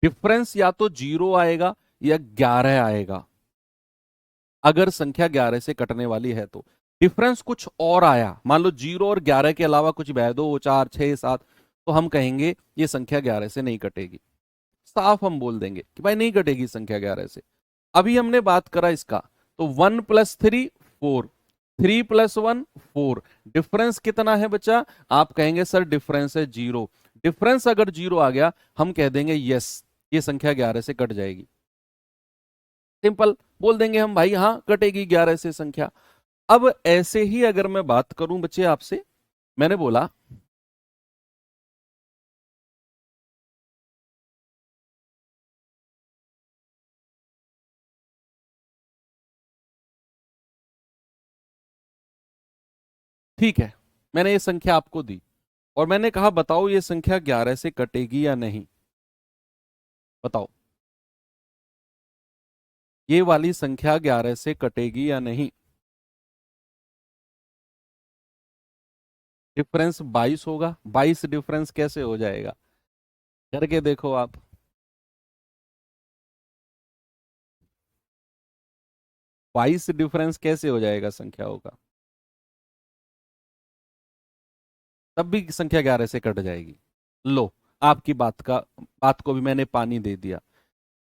डिफरेंस या तो 0 आएगा या 11 आएगा, अगर संख्या 11 से कटने वाली है तो। डिफरेंस कुछ और आया, मान लो 0 और 11 के अलावा कुछ भी है, 2 4 6 7, तो हम कहेंगे ये संख्या 11 से नहीं कटेगी, साफ हम बोल देंगे कि भाई नहीं कटेगी संख्या 11 से। अभी हमने बात करा इसका, तो 1 + 3 4, 3 + 1 4, डिफरेंस कितना है बच्चा? आप कहेंगे सर डिफरेंस है 0। डिफरेंस अगर 0 आ गया, हम कह देंगे यस, ये संख्या 11 से कट जाएगी। सिंपल बोल देंगे हम, भाई हाँ कटेगी 11 से संख्या। अब ऐसे ही अगर मैं बात करूं बच्चे आपसे, मैंने बोला ठीक है, मैंने ये संख्या आपको दी और मैंने कहा बताओ ये संख्या 11 से कटेगी या नहीं? बताओ ये वाली संख्या 11 से कटेगी या नहीं? डिफरेंस 22 होगा, 22 डिफरेंस कैसे हो जाएगा? करके देखो आप। 22 डिफरेंस कैसे हो जाएगा संख्याओं का? तब भी संख्या 11 से कट जाएगी। लो, आपकी बात को भी मैंने पानी दे दिया।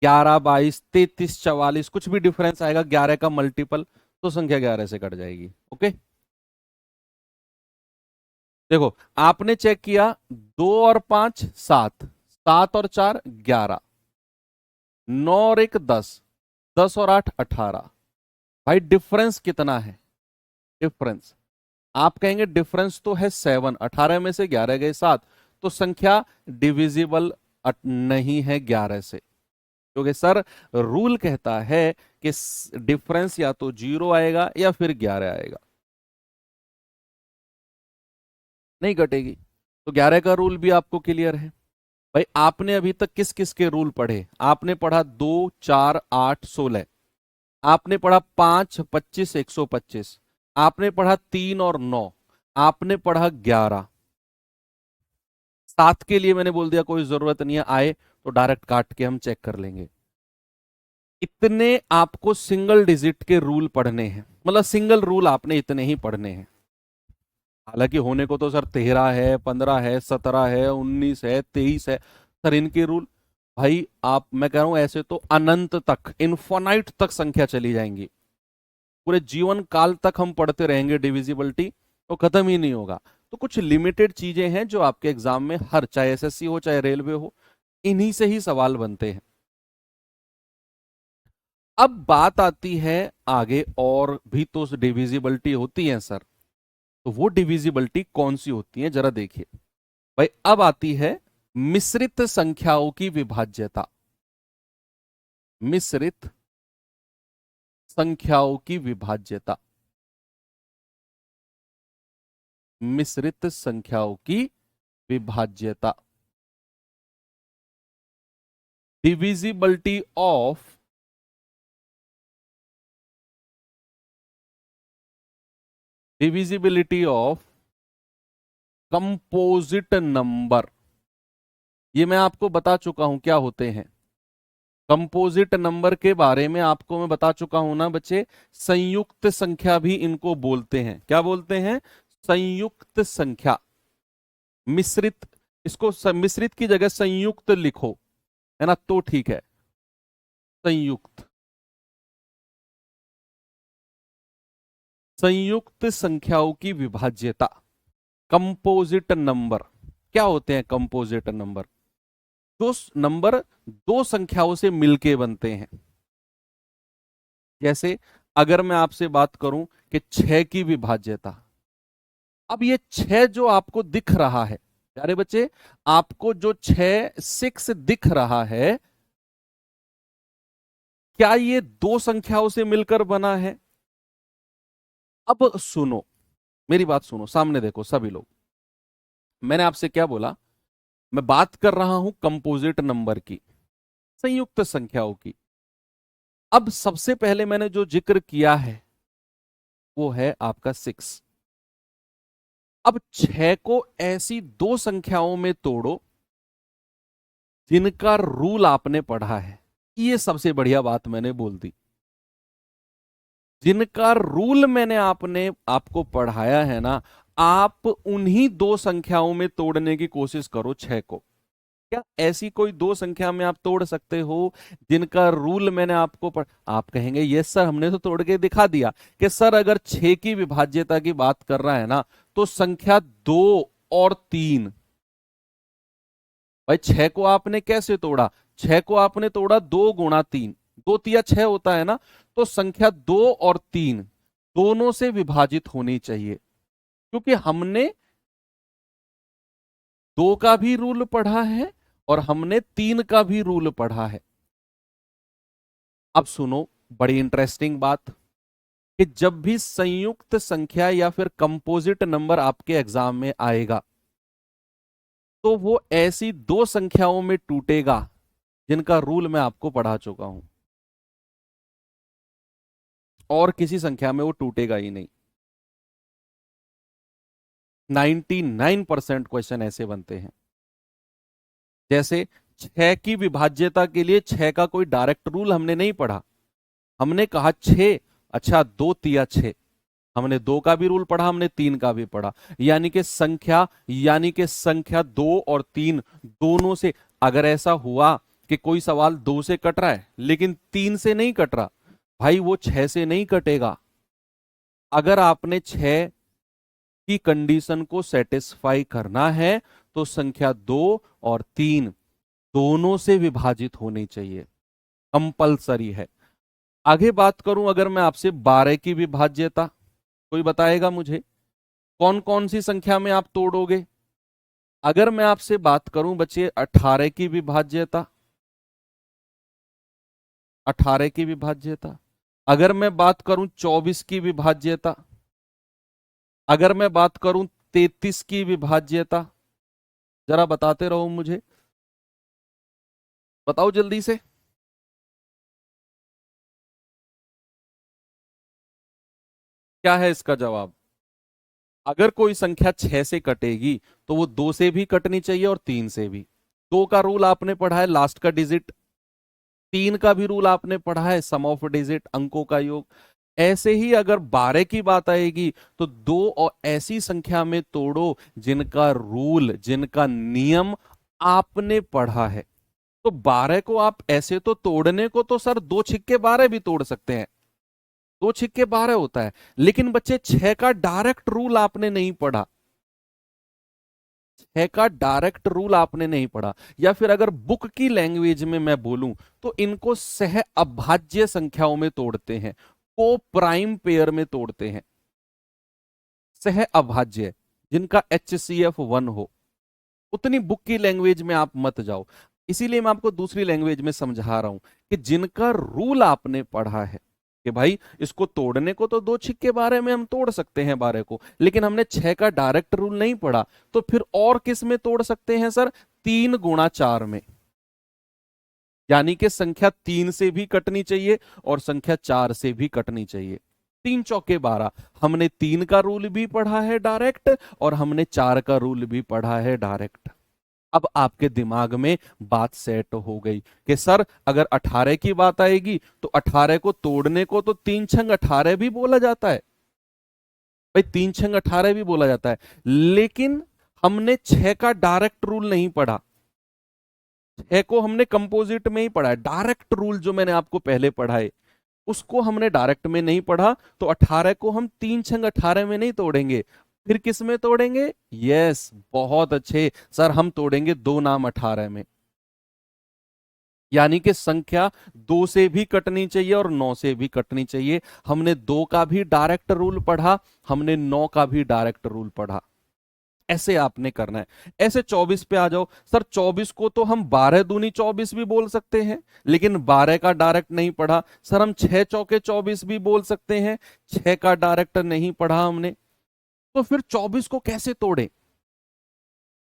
11 22 33 44 कुछ भी डिफरेंस आएगा 11 का मल्टीपल, तो संख्या 11 से कट जाएगी। ओके, देखो आपने चेक किया, 2 और 5 7, 7 और 4 11, 9 और 1 10, 10 और 8 18। भाई डिफरेंस कितना है? डिफरेंस आप कहेंगे डिफरेंस तो है 7, 18 में से 11 गए 7, तो संख्या डिविजिबल नहीं है 11 से, क्योंकि सर रूल कहता है कि डिफरेंस या तो 0 आएगा या फिर 11 आएगा, नहीं कटेगी। तो 11 का रूल भी आपको क्लियर है। भाई आपने अभी तक किस किस के रूल पढ़े? आपने पढ़ा 2 4 8 16, आपने पढ़ा 5 25 125, आपने पढ़ा 3 और 9, आपने पढ़ा 11। 7 के लिए मैंने बोल दिया कोई जरूरत नहीं है, आए तो डायरेक्ट काट के हम चेक कर लेंगे। इतने आपको सिंगल डिजिट के रूल पढ़ने हैं, मतलब सिंगल रूल आपने इतने ही पढ़ने हैं। हालांकि होने को तो सर 13 है, 15 है, 17 है, 19 है, 23 है सर इनके रूल। भाई आप, मैं कह रहा हूं ऐसे तो अनंत तक, इनफाइनाइट तक संख्या चली जाएंगी, पूरे जीवन काल तक हम पढ़ते रहेंगे डिविजिबिलिटी, तो खत्म ही नहीं होगा। तो कुछ लिमिटेड चीजें हैं जो आपके एग्जाम में, हर चाहे एसएससी हो चाहे रेलवे हो, इन्हीं से ही सवाल बनते हैं। अब बात आती है आगे, और भी तो डिविजिबिलिटी होती है सर, तो वो डिविजिबिलिटी कौन सी होती है जरा देखिए। भाई अब आती है मिश्रित संख्याओं की विभाज्यता। मिश्रित संख्याओं की विभाज्यता, मिश्रित संख्याओं की विभाज्यता, divisibility of divisibility of composite number. ये मैं आपको बता चुका हूं क्या होते हैं कंपोजिट नंबर के बारे में, आपको मैं बता चुका हूं ना बच्चे। संयुक्त संख्या भी इनको बोलते हैं, क्या बोलते हैं? संयुक्त संख्या, मिश्रित, इसको मिश्रित की जगह संयुक्त लिखो, है ना, तो ठीक है। संयुक्त, संयुक्त संख्याओं की विभाज्यता, कंपोजिट नंबर। क्या होते हैं कंपोजिट नंबर? जो नंबर दो संख्याओं से मिलके बनते हैं। जैसे अगर मैं आपसे बात करूं कि 6 की विभाज्यता, अब ये 6 जो आपको दिख रहा है, प्यारे बच्चे, आपको जो 6 दिख रहा है, क्या ये दो संख्याओं से मिलकर बना है? अब सुनो, मेरी बात सुनो, सामने देखो सभी लोग, मैंने आपसे क्या बोला? मैं बात कर रहा हूं कंपोजिट नंबर की, संयुक्त संख्याओं की। अब सबसे पहले मैंने जो जिक्र किया है वो है आपका 6। अब 6 को ऐसी दो संख्याओं में तोड़ो जिनका रूल आपने पढ़ा है। ये सबसे बढ़िया बात मैंने बोल दी, जिनका रूल मैंने आपको पढ़ाया है ना, आप उन्हीं दो संख्याओं में तोड़ने की कोशिश करो 6 को। क्या ऐसी कोई दो संख्या में आप तोड़ सकते हो जिनका रूल मैंने आपको आप कहेंगे यस सर, हमने तो तोड़ के दिखा दिया कि सर अगर 6 की विभाज्यता की बात कर रहा है ना, तो संख्या 2 और 3। भाई 6 को आपने कैसे तोड़ा? 6 को आपने तोड़ा 2 गुणा 3, 2 तिया 6 होता है ना, तो संख्या 2 और 3 दोनों से विभाजित होनी चाहिए, क्योंकि हमने 2 का भी रूल पढ़ा है और हमने 3 का भी रूल पढ़ा है। अब सुनो बड़ी इंटरेस्टिंग बात, कि जब भी संयुक्त संख्या या फिर कंपोजिट नंबर आपके एग्जाम में आएगा, तो वो ऐसी दो संख्याओं में टूटेगा जिनका रूल मैं आपको पढ़ा चुका हूं, और किसी संख्या में वो टूटेगा ही नहीं। 99% क्वेश्चन ऐसे बनते हैं। जैसे 6 की विभाज्यता के लिए 6 का कोई डायरेक्ट रूल हमने नहीं पढ़ा, हमने कहा 6, अच्छा 2 तिया 6, हमने 2 का भी रूल पढ़ा, हमने 3 का भी पढ़ा, यानी कि संख्या 2 और 3 दोनों से, अगर ऐसा हुआ कि कोई सवाल 2 से कट रहा है लेकिन 3 से नहीं कट रहा, भाई वो 6 से नहीं कटेगा। अगर आपने 6 की कंडीशन को सेटिस्फाई करना है तो संख्या 2 और 3 दोनों से विभाजित होनी चाहिए, कंपलसरी है। आगे बात करूं अगर मैं आपसे 12 की विभाज्यता, कोई बताएगा मुझे कौन कौन सी संख्या में आप तोड़ोगे? अगर मैं आपसे बात करूं बच्चे 18 की विभाज्यता, 18 की विभाज्यता, अगर मैं बात करूं 24 की विभाज्यता, अगर मैं बात करूं 33 की विभाज्यता, जरा बताते रहो मुझे, बताओ जल्दी से। क्या है इसका जवाब? अगर कोई संख्या 6 से कटेगी तो वो 2 से भी कटनी चाहिए और 3 से भी। 2 का रूल आपने पढ़ा है लास्ट का डिजिट, 3 का भी रूल आपने पढ़ा है सम ऑफ डिजिट, अंकों का योग। ऐसे ही अगर 12 की बात आएगी तो 2 और ऐसी संख्या में तोड़ो जिनका रूल, जिनका नियम आपने पढ़ा है। तो 12 को आप ऐसे तो तोड़ने को तो सर 2 छिक्के 12 भी तोड़ सकते हैं, 2 छिक्के 12 होता है, लेकिन बच्चे 6 का डायरेक्ट रूल आपने नहीं पढ़ा, 6 का डायरेक्ट रूल आपने नहीं पढ़ा। या फिर अगर बुक की लैंग्वेज में मैं बोलूं तो इनको सह अभाज्य संख्याओं में तोड़ते हैं, को प्राइम पेयर में तोड़ते हैं, सह अभाज्य, जिनका HCF 1 हो। उतनी बुक की लैंग्वेज में आप मत जाओ, इसीलिए मैं आपको दूसरी लैंग्वेज में समझा रहा हूं कि जिनका रूल आपने पढ़ा है कि भाई इसको तोड़ने को तो 2 छिक्के 12 में हम तोड़ सकते हैं 12 को, लेकिन हमने 6 का डायरेक्ट रूल नहीं पढ़ा, तो फिर और किस में तोड़ सकते हैं सर? 3 गुणा 4 में, यानी कि संख्या 3 से भी कटनी चाहिए और संख्या 4 से भी कटनी चाहिए। 3 चौके 12, हमने 3 का रूल भी पढ़ा है डायरेक्ट और हमने 4 का रूल भी पढ़ा है डायरेक्ट। अब आपके दिमाग में बात सेट हो गई कि सर अगर 18 की बात आएगी तो 18 को तोड़ने को तो 3 छंग 18 भी बोला जाता है, भाई 3×6 = 18 भी बोला जाता है, लेकिन हमने 6 का डायरेक्ट रूल नहीं पढ़ा। 6 को हमने कंपोजिट में ही पढ़ा है, डायरेक्ट रूल जो मैंने आपको पहले पढ़ाए उसको हमने डायरेक्ट में नहीं पढ़ा। तो 18 को हम 3×18 में नहीं तोड़ेंगे, फिर किस में तोड़ेंगे? यस, बहुत अच्छे सर, हम तोड़ेंगे 2 नाम 18 में। यानी कि संख्या 2 से भी कटनी चाहिए और 9 से भी कटनी चाहिए। हमने 2 का भी डायरेक्ट रूल पढ़ा, हमने 9 का भी डायरेक्ट रूल पढ़ा। ऐसे आपने करना है। ऐसे 24 पे आ जाओ। सर 24 को तो हम 12 दूनी 24 भी बोल सकते हैं, लेकिन 12 का डायरेक्ट नहीं पढ़ा। सर हम 6 चौके 24 भी बोल सकते हैं, 6 का डायरेक्ट नहीं पढ़ा हमने। तो फिर 24 को कैसे तोड़े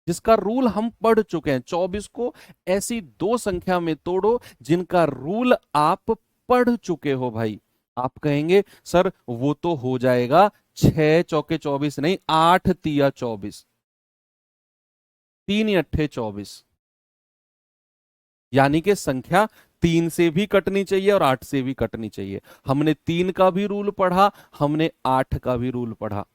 जिसका रूल हम पढ़ चुके हैं? 24 को ऐसी दो संख्या में तोड़ो जिनका रूल आप पढ़ चुके हो भाई। आप कहेंगे सर वो तो हो जाएगा 6 चौके 24 नहीं, 8 तिया 24, 3 अट्ठे 24। यानी कि संख्या 3 से भी कटनी चाहिए और 8 से भी कटनी चाहिए। हमने 3 का भी रूल पढ़ा, हमने 8 का भी रूल पढ़ा।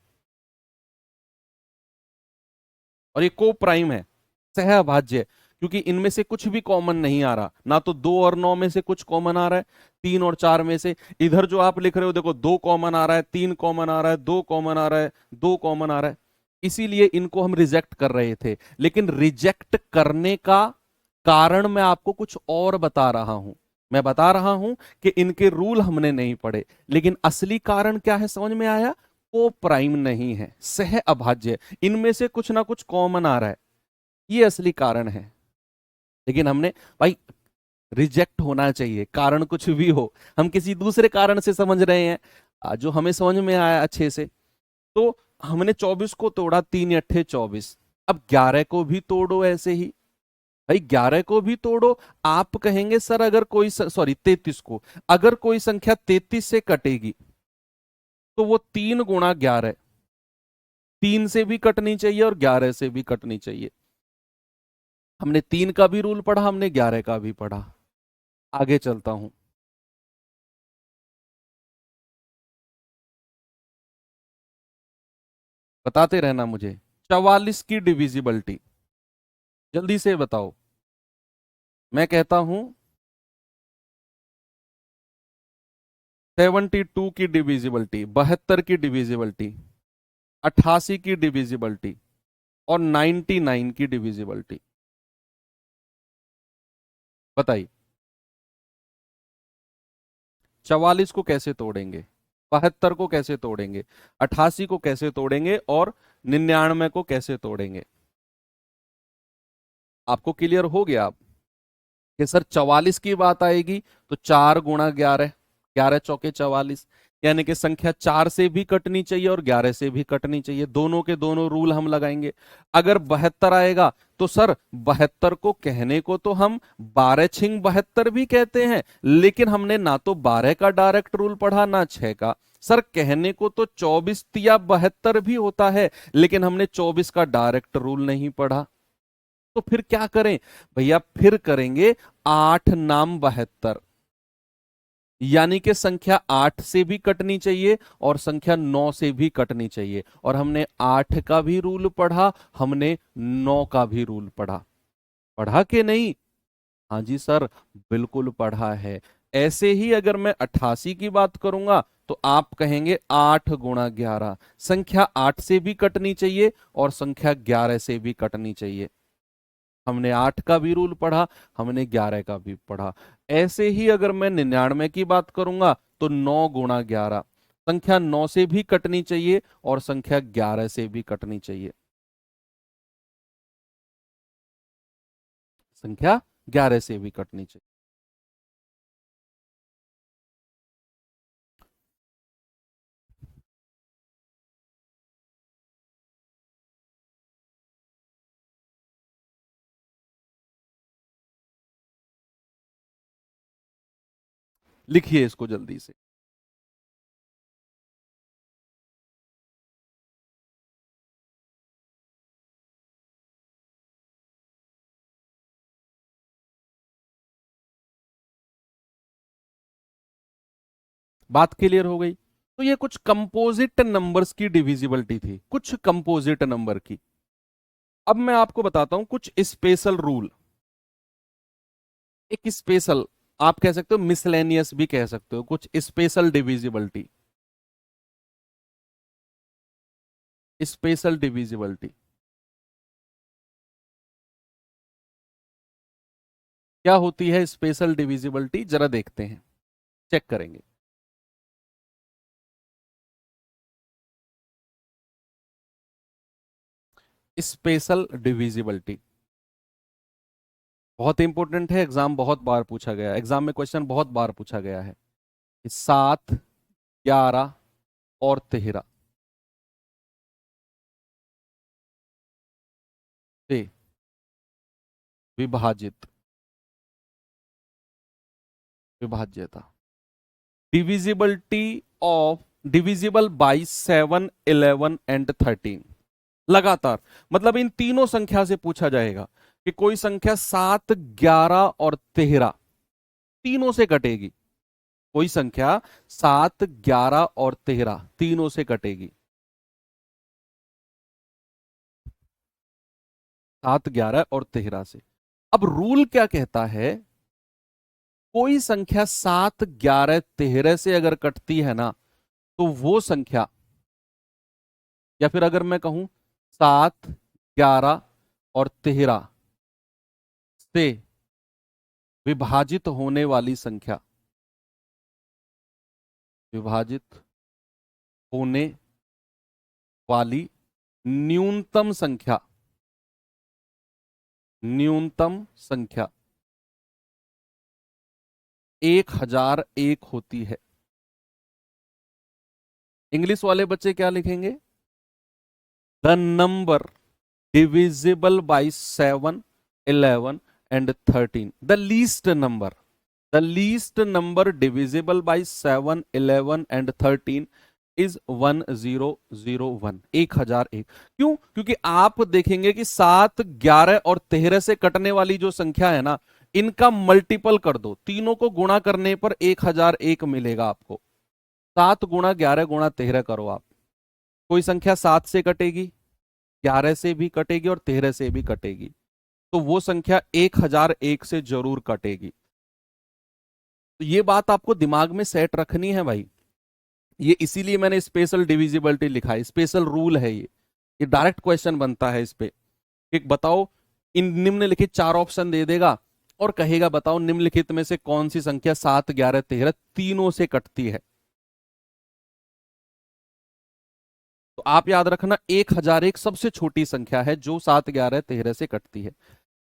और ये को प्राइम है, सहअभाज्य है, क्योंकि इनमें से कुछ भी कॉमन नहीं आ रहा। ना तो 2 और 9 में से कुछ कॉमन आ रहा है, 3 और 4 में से। इधर जो आप लिख रहे हो देखो, 2 कॉमन आ रहा है, 3 कॉमन आ रहा है, 2 कॉमन आ रहा है, 2 कॉमन आ रहा है। इसीलिए इनको हम रिजेक्ट कर रहे थे। लेकिन रिजेक्ट करने का कारण मैं आपको कुछ और बता रहा हूं। मैं बता रहा हूं कि इनके रूल हमने नहीं पढ़े, लेकिन असली कारण क्या है समझ में आया? को प्राइम नहीं है, सह अभाज्य, इनमें से कुछ ना कुछ कॉमन आ रहा है, ये असली कारण है। लेकिन हमने भाई, रिजेक्ट होना चाहिए कारण कुछ भी हो, हम किसी दूसरे कारण से समझ रहे हैं जो हमें समझ में आया अच्छे से। तो हमने 24 को तोड़ा, 3 अट्ठे 24। अब 11 को भी तोड़ो ऐसे ही भाई, 11 को भी तोड़ो। आप कहेंगे सर अगर कोई, सॉरी 33 को, अगर कोई संख्या 33 से कटेगी तो वो 3×11, 3 से भी कटनी चाहिए और 11 से भी कटनी चाहिए। हमने 3 का भी रूल पढ़ा, हमने 11 का भी पढ़ा। आगे चलता हूं, बताते रहना मुझे। 44 की डिविजिबिलिटी जल्दी से बताओ। मैं कहता हूं 72 की डिविजिबिलिटी, 72 की डिविजिबिलिटी, 88 की डिविजिबिलिटी और 99 की डिविजिबिलिटी। बताइए 44 को कैसे तोड़ेंगे, 72 को कैसे तोड़ेंगे, 88 को कैसे तोड़ेंगे और 99 को कैसे तोड़ेंगे? आपको क्लियर हो गया आप कि सर 44 की बात आएगी तो 4×11, 11 चौके 44, यानी कि संख्या 4 से भी कटनी चाहिए और 11 से भी कटनी चाहिए। दोनों के दोनों रूल हम लगाएंगे। अगर 72 आएगा तो सर 72 को कहने को तो हम 12×72 भी कहते हैं, लेकिन हमने ना तो 12 का डायरेक्ट रूल पढ़ा ना 6 का। सर कहने को तो 24 तिया 72 भी होता है, लेकिन हमने 24 का डायरेक्ट रूल नहीं पढ़ा। तो फिर क्या करें भैया? फिर करेंगे 8×9 = 72, यानी कि संख्या 8 से भी कटनी चाहिए और संख्या 9 से भी कटनी चाहिए। और हमने 8 का भी रूल पढ़ा, हमने 9 का भी रूल पढ़ा। पढ़ा कि नहीं? हाँ जी सर, बिल्कुल पढ़ा है। ऐसे ही अगर मैं 88 की बात करूंगा तो आप कहेंगे 8×11, संख्या 8 से भी कटनी चाहिए और संख्या 11 से भी कटनी चाहिए। हमने 8 का भी रूल पढ़ा, हमने 11 का भी पढ़ा। ऐसे ही अगर मैं 99 की बात करूंगा तो 9×11, संख्या 9 से भी कटनी चाहिए और संख्या 11 से भी कटनी चाहिए। संख्या 11 से भी कटनी चाहिए। लिखिए इसको जल्दी से। बात क्लियर हो गई? तो ये कुछ कंपोजिट नंबर्स की डिविजिबिलिटी थी, कुछ कंपोजिट नंबर की। अब मैं आपको बताता हूं कुछ स्पेशल रूल। एक स्पेशल, आप कह सकते हो मिसलेनियस भी कह सकते हो, कुछ स्पेशल डिविजिबिलिटी। स्पेशल डिविजिबिलिटी क्या होती है? स्पेशल डिविजिबिलिटी जरा देखते हैं, चेक करेंगे। स्पेशल डिविजिबिलिटी बहुत इंपॉर्टेंट है, एग्जाम बहुत बार पूछा गया, एग्जाम में क्वेश्चन बहुत बार पूछा गया है। 7, 11 और 13 से विभाजित, विभाज्यता, divisibility of, divisible by 7, 11 and 13। लगातार, मतलब इन तीनों संख्या से पूछा जाएगा कि कोई संख्या 7, 11 और 13 तीनों से कटेगी। कोई संख्या 7, 11 और 13 तीनों से कटेगी। 7, 11 और 13 से। अब रूल क्या कहता है? कोई संख्या 7, 11, 13 से अगर कटती है ना, तो वो संख्या, या फिर अगर मैं कहूं 7, 11 और 13 से विभाजित होने वाली संख्या, विभाजित होने वाली न्यूनतम संख्या, न्यूनतम संख्या 1001 होती है। इंग्लिश वाले बच्चे क्या लिखेंगे? The number divisible by 7, 11 and 13, the least number, the least number divisible by 7, 11 and 13 is 1001, 1001। क्यों? क्योंकि आप देखेंगे कि 7, 11 और 13 से कटने वाली जो संख्या है ना, इनका मल्टीपल कर दो, तीनों को गुणा करने पर 1001 मिलेगा आपको। 7 गुणा 11 गुणा 13 करो आप, कोई संख्या 7 से कटेगी, 11 से भी कटेगी और 13 से भी कटेगी, तो वो संख्या 1001 से जरूर कटेगी। तो ये बात आपको दिमाग में सेट रखनी है भाई। ये इसीलिए मैंने स्पेशल डिविजिबिलिटी लिखा है, स्पेशल रूल है ये डायरेक्ट क्वेश्चन बनता है इस पे। एक बताओ, इन निम्नलिखित 4 ऑप्शन दे देगा और कहेगा बताओ निम्नलिखित में से कौन सी संख्या 7, 11, 13 तीनों से कटती है। तो आप याद रखना 1001 सबसे छोटी संख्या है जो 7, 11, 13 से कटती है।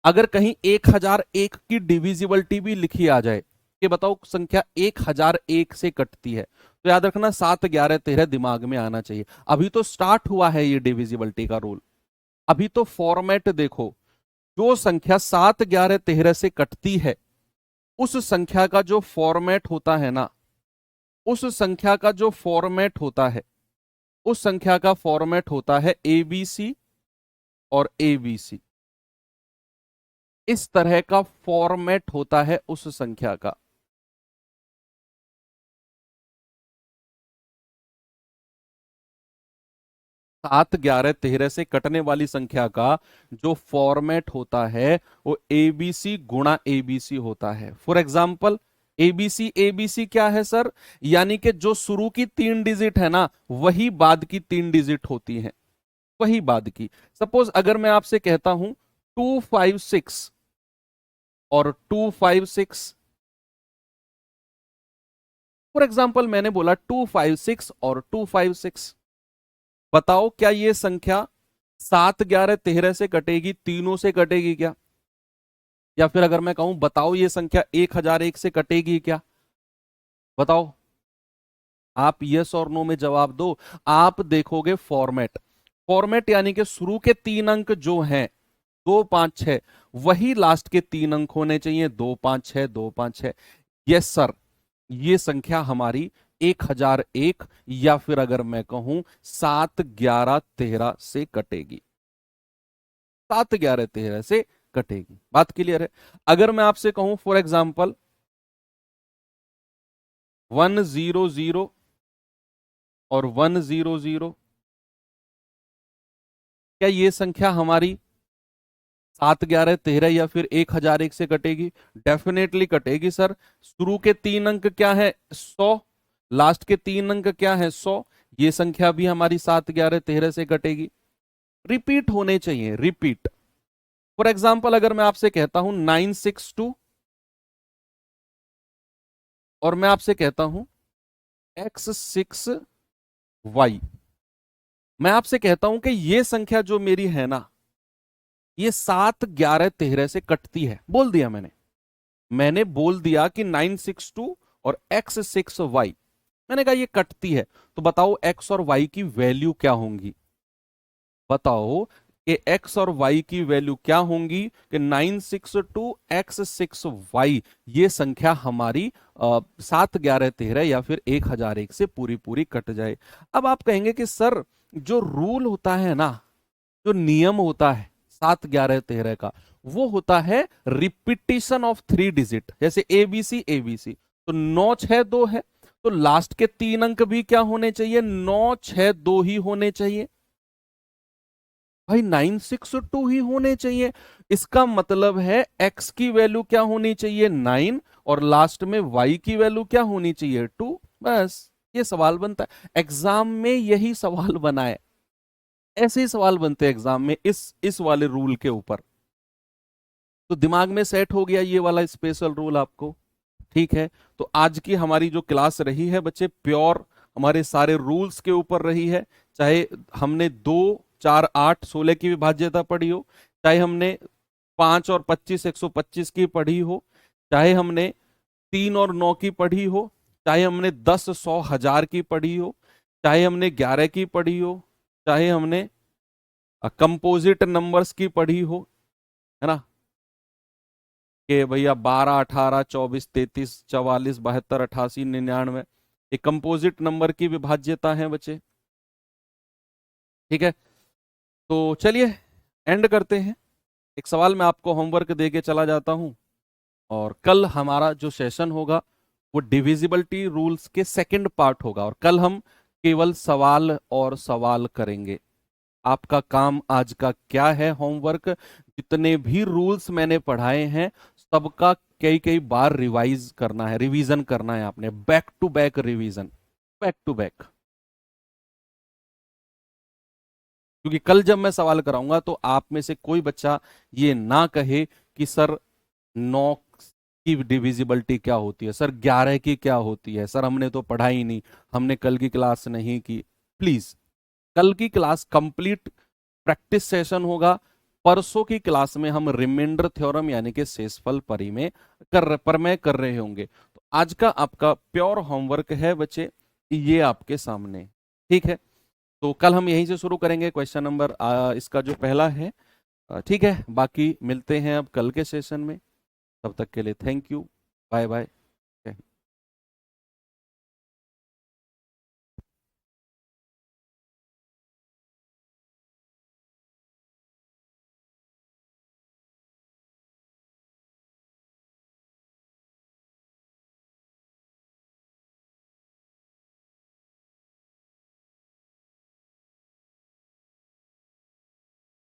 अगर कहीं 1001 की डिविजिबिलिटी भी लिखी आ जाए कि बताओ संख्या 1001 से कटती है, तो याद रखना 7, 11, 13 दिमाग में आना चाहिए। अभी तो स्टार्ट हुआ है ये डिविजिबिलिटी का रूल, अभी तो फॉर्मेट देखो। जो संख्या 7, 11, 13 से कटती है, उस संख्या का जो फॉर्मेट होता है ना, उस संख्या का जो फॉर्मेट होता है, उस संख्या का फॉर्मेट होता है एबीसी और एबीसी। इस तरह का फॉर्मेट होता है उस संख्या का। 7, 11, 13 से कटने वाली संख्या का जो फॉर्मेट होता है वो एबीसी गुणा एबीसी होता है। फॉर एग्जाम्पल एबीसी, एबीसी क्या है सर? यानी कि जो शुरू की 3 डिजिट है ना, वही बाद की 3 डिजिट होती है, वही बाद की। सपोज अगर मैं आपसे कहता हूं 256 और 256, फॉर एग्जाम्पल मैंने बोला 256 और 256, बताओ क्या ये संख्या 7, 11, 13 से कटेगी, तीनों से कटेगी क्या? या फिर अगर मैं कहूं बताओ ये संख्या 1001 से कटेगी क्या? बताओ, आप यस और नो में जवाब दो। आप देखोगे फॉर्मेट, फॉर्मेट यानी कि शुरू के 3 अंक जो हैं 2, 5, 6, वही लास्ट के 3 अंक होने चाहिए 2, 5, 6, 2, 5, 6। यस सर, ये संख्या हमारी 1001 या फिर अगर मैं कहूं 7, 11, 13 से कटेगी, 7, 11, 13 से कटेगी। बात क्लियर है? अगर मैं आपसे कहूं फॉर एग्जाम्पल 100 और 100। क्या ये संख्या हमारी 7, 11, 13 या फिर 1001 से कटेगी? डेफिनेटली कटेगी सर। शुरू के 3 अंक क्या है? 100। लास्ट के 3 अंक क्या है? 100। ये संख्या भी हमारी 7, 11, 13 से कटेगी। रिपीट होने चाहिए, रिपीट। फॉर एग्जाम्पल अगर मैं आपसे कहता हूं 962 और मैं आपसे कहता हूं x6y, मैं आपसे कहता हूं कि ये संख्या जो मेरी है ना, ये 7, 11, 13 से कटती है। बोल दिया मैंने बोल दिया कि 962 और x6y, मैंने कहा ये कटती है। तो बताओ x और y की वैल्यू क्या होंगी? बताओ कि x और y की वैल्यू क्या होंगी कि 962 x6y ये संख्या हमारी 7, 11, 13 या फिर 1001 से पूरी पूरी कट जाए। अब आप कहेंगे कि सर जो रूल होता है ना, जो नियम होता है 7, 11, 13 का, वो होता है रिपीटिशन ऑफ 3 डिजिट। जैसे एबीसी एबीसी, तो 9, 6, 2 है, तो लास्ट के 3 अंक भी क्या होने चाहिए? 9, 6, 2 ही होने चाहिए भाई, 962 ही होने चाहिए। इसका मतलब है x की वैल्यू क्या होनी चाहिए? 9, और लास्ट में y की वैल्यू क्या होनी चाहिए? 2। बस ये सवाल बनता है एग्जाम में, यही सवाल बना है। ऐसे ही सवाल बनते हैं एग्जाम में इस वाले रूल के ऊपर। तो दिमाग में सेट हो गया ये वाला स्पेशल रूल आपको? ठीक है। तो आज की हमारी जो क्लास रही है बच्चे, प्योर हमारे सारे रूल्स के ऊपर रही है। चाहे हमने 2, 4, 8, 16 की विभाज्यता पढ़ी हो, चाहे हमने 5 और 25, 125 की पढ़ी हो, चाहे हमने 3 और 9 की पढ़ी हो, चाहे हमने 10, 100, 1000 की पढ़ी हो, चाहे हमने 11 की पढ़ी हो, चाहे हमने कंपोजिट नंबर्स की पढ़ी हो, है ना, कि भैया 12, 18, 24, 33, 44, 72, 88, 99, ये कंपोजिट नंबर की विभाज्यता है बच्चे। ठीक है, तो चलिए एंड करते हैं। एक सवाल मैं आपको होमवर्क दे के चला जाता हूं, और कल हमारा जो सेशन होगा वो डिविजिबिलिटी रूल्स के सेकंड पार्ट होगा, और कल हम केवल सवाल और सवाल करेंगे। आपका काम आज का क्या है? होमवर्क, जितने भी रूल्स मैंने पढ़ाए हैं सबका कई कई बार रिवाइज करना है, रिवीजन करना है आपने, back to back revision, back to back. क्योंकि कल जब मैं सवाल कराऊंगा तो आप में से कोई बच्चा ये ना कहे कि सर 9 की डिविजिबिलिटी क्या होती है, सर 11 की क्या होती है, सर हमने तो पढ़ा ही नहीं, हमने कल की क्लास नहीं की। प्लीज, कल की क्लास कंप्लीट प्रैक्टिस सेशन होगा। परसों की क्लास में हम रिमाइंडर थ्योरम यानी कि शेषफल परिमेय प्रमेय कर रहे होंगे। तो आज का आपका प्योर होमवर्क है बच्चे ये आपके सामने। ठीक है, तो कल हम यहीं से शुरू करेंगे, क्वेश्चन नंबर इसका जो पहला है। ठीक है, बाकी मिलते हैं अब कल के सेशन में। तब तक के लिए थैंक यू, बाय बाय।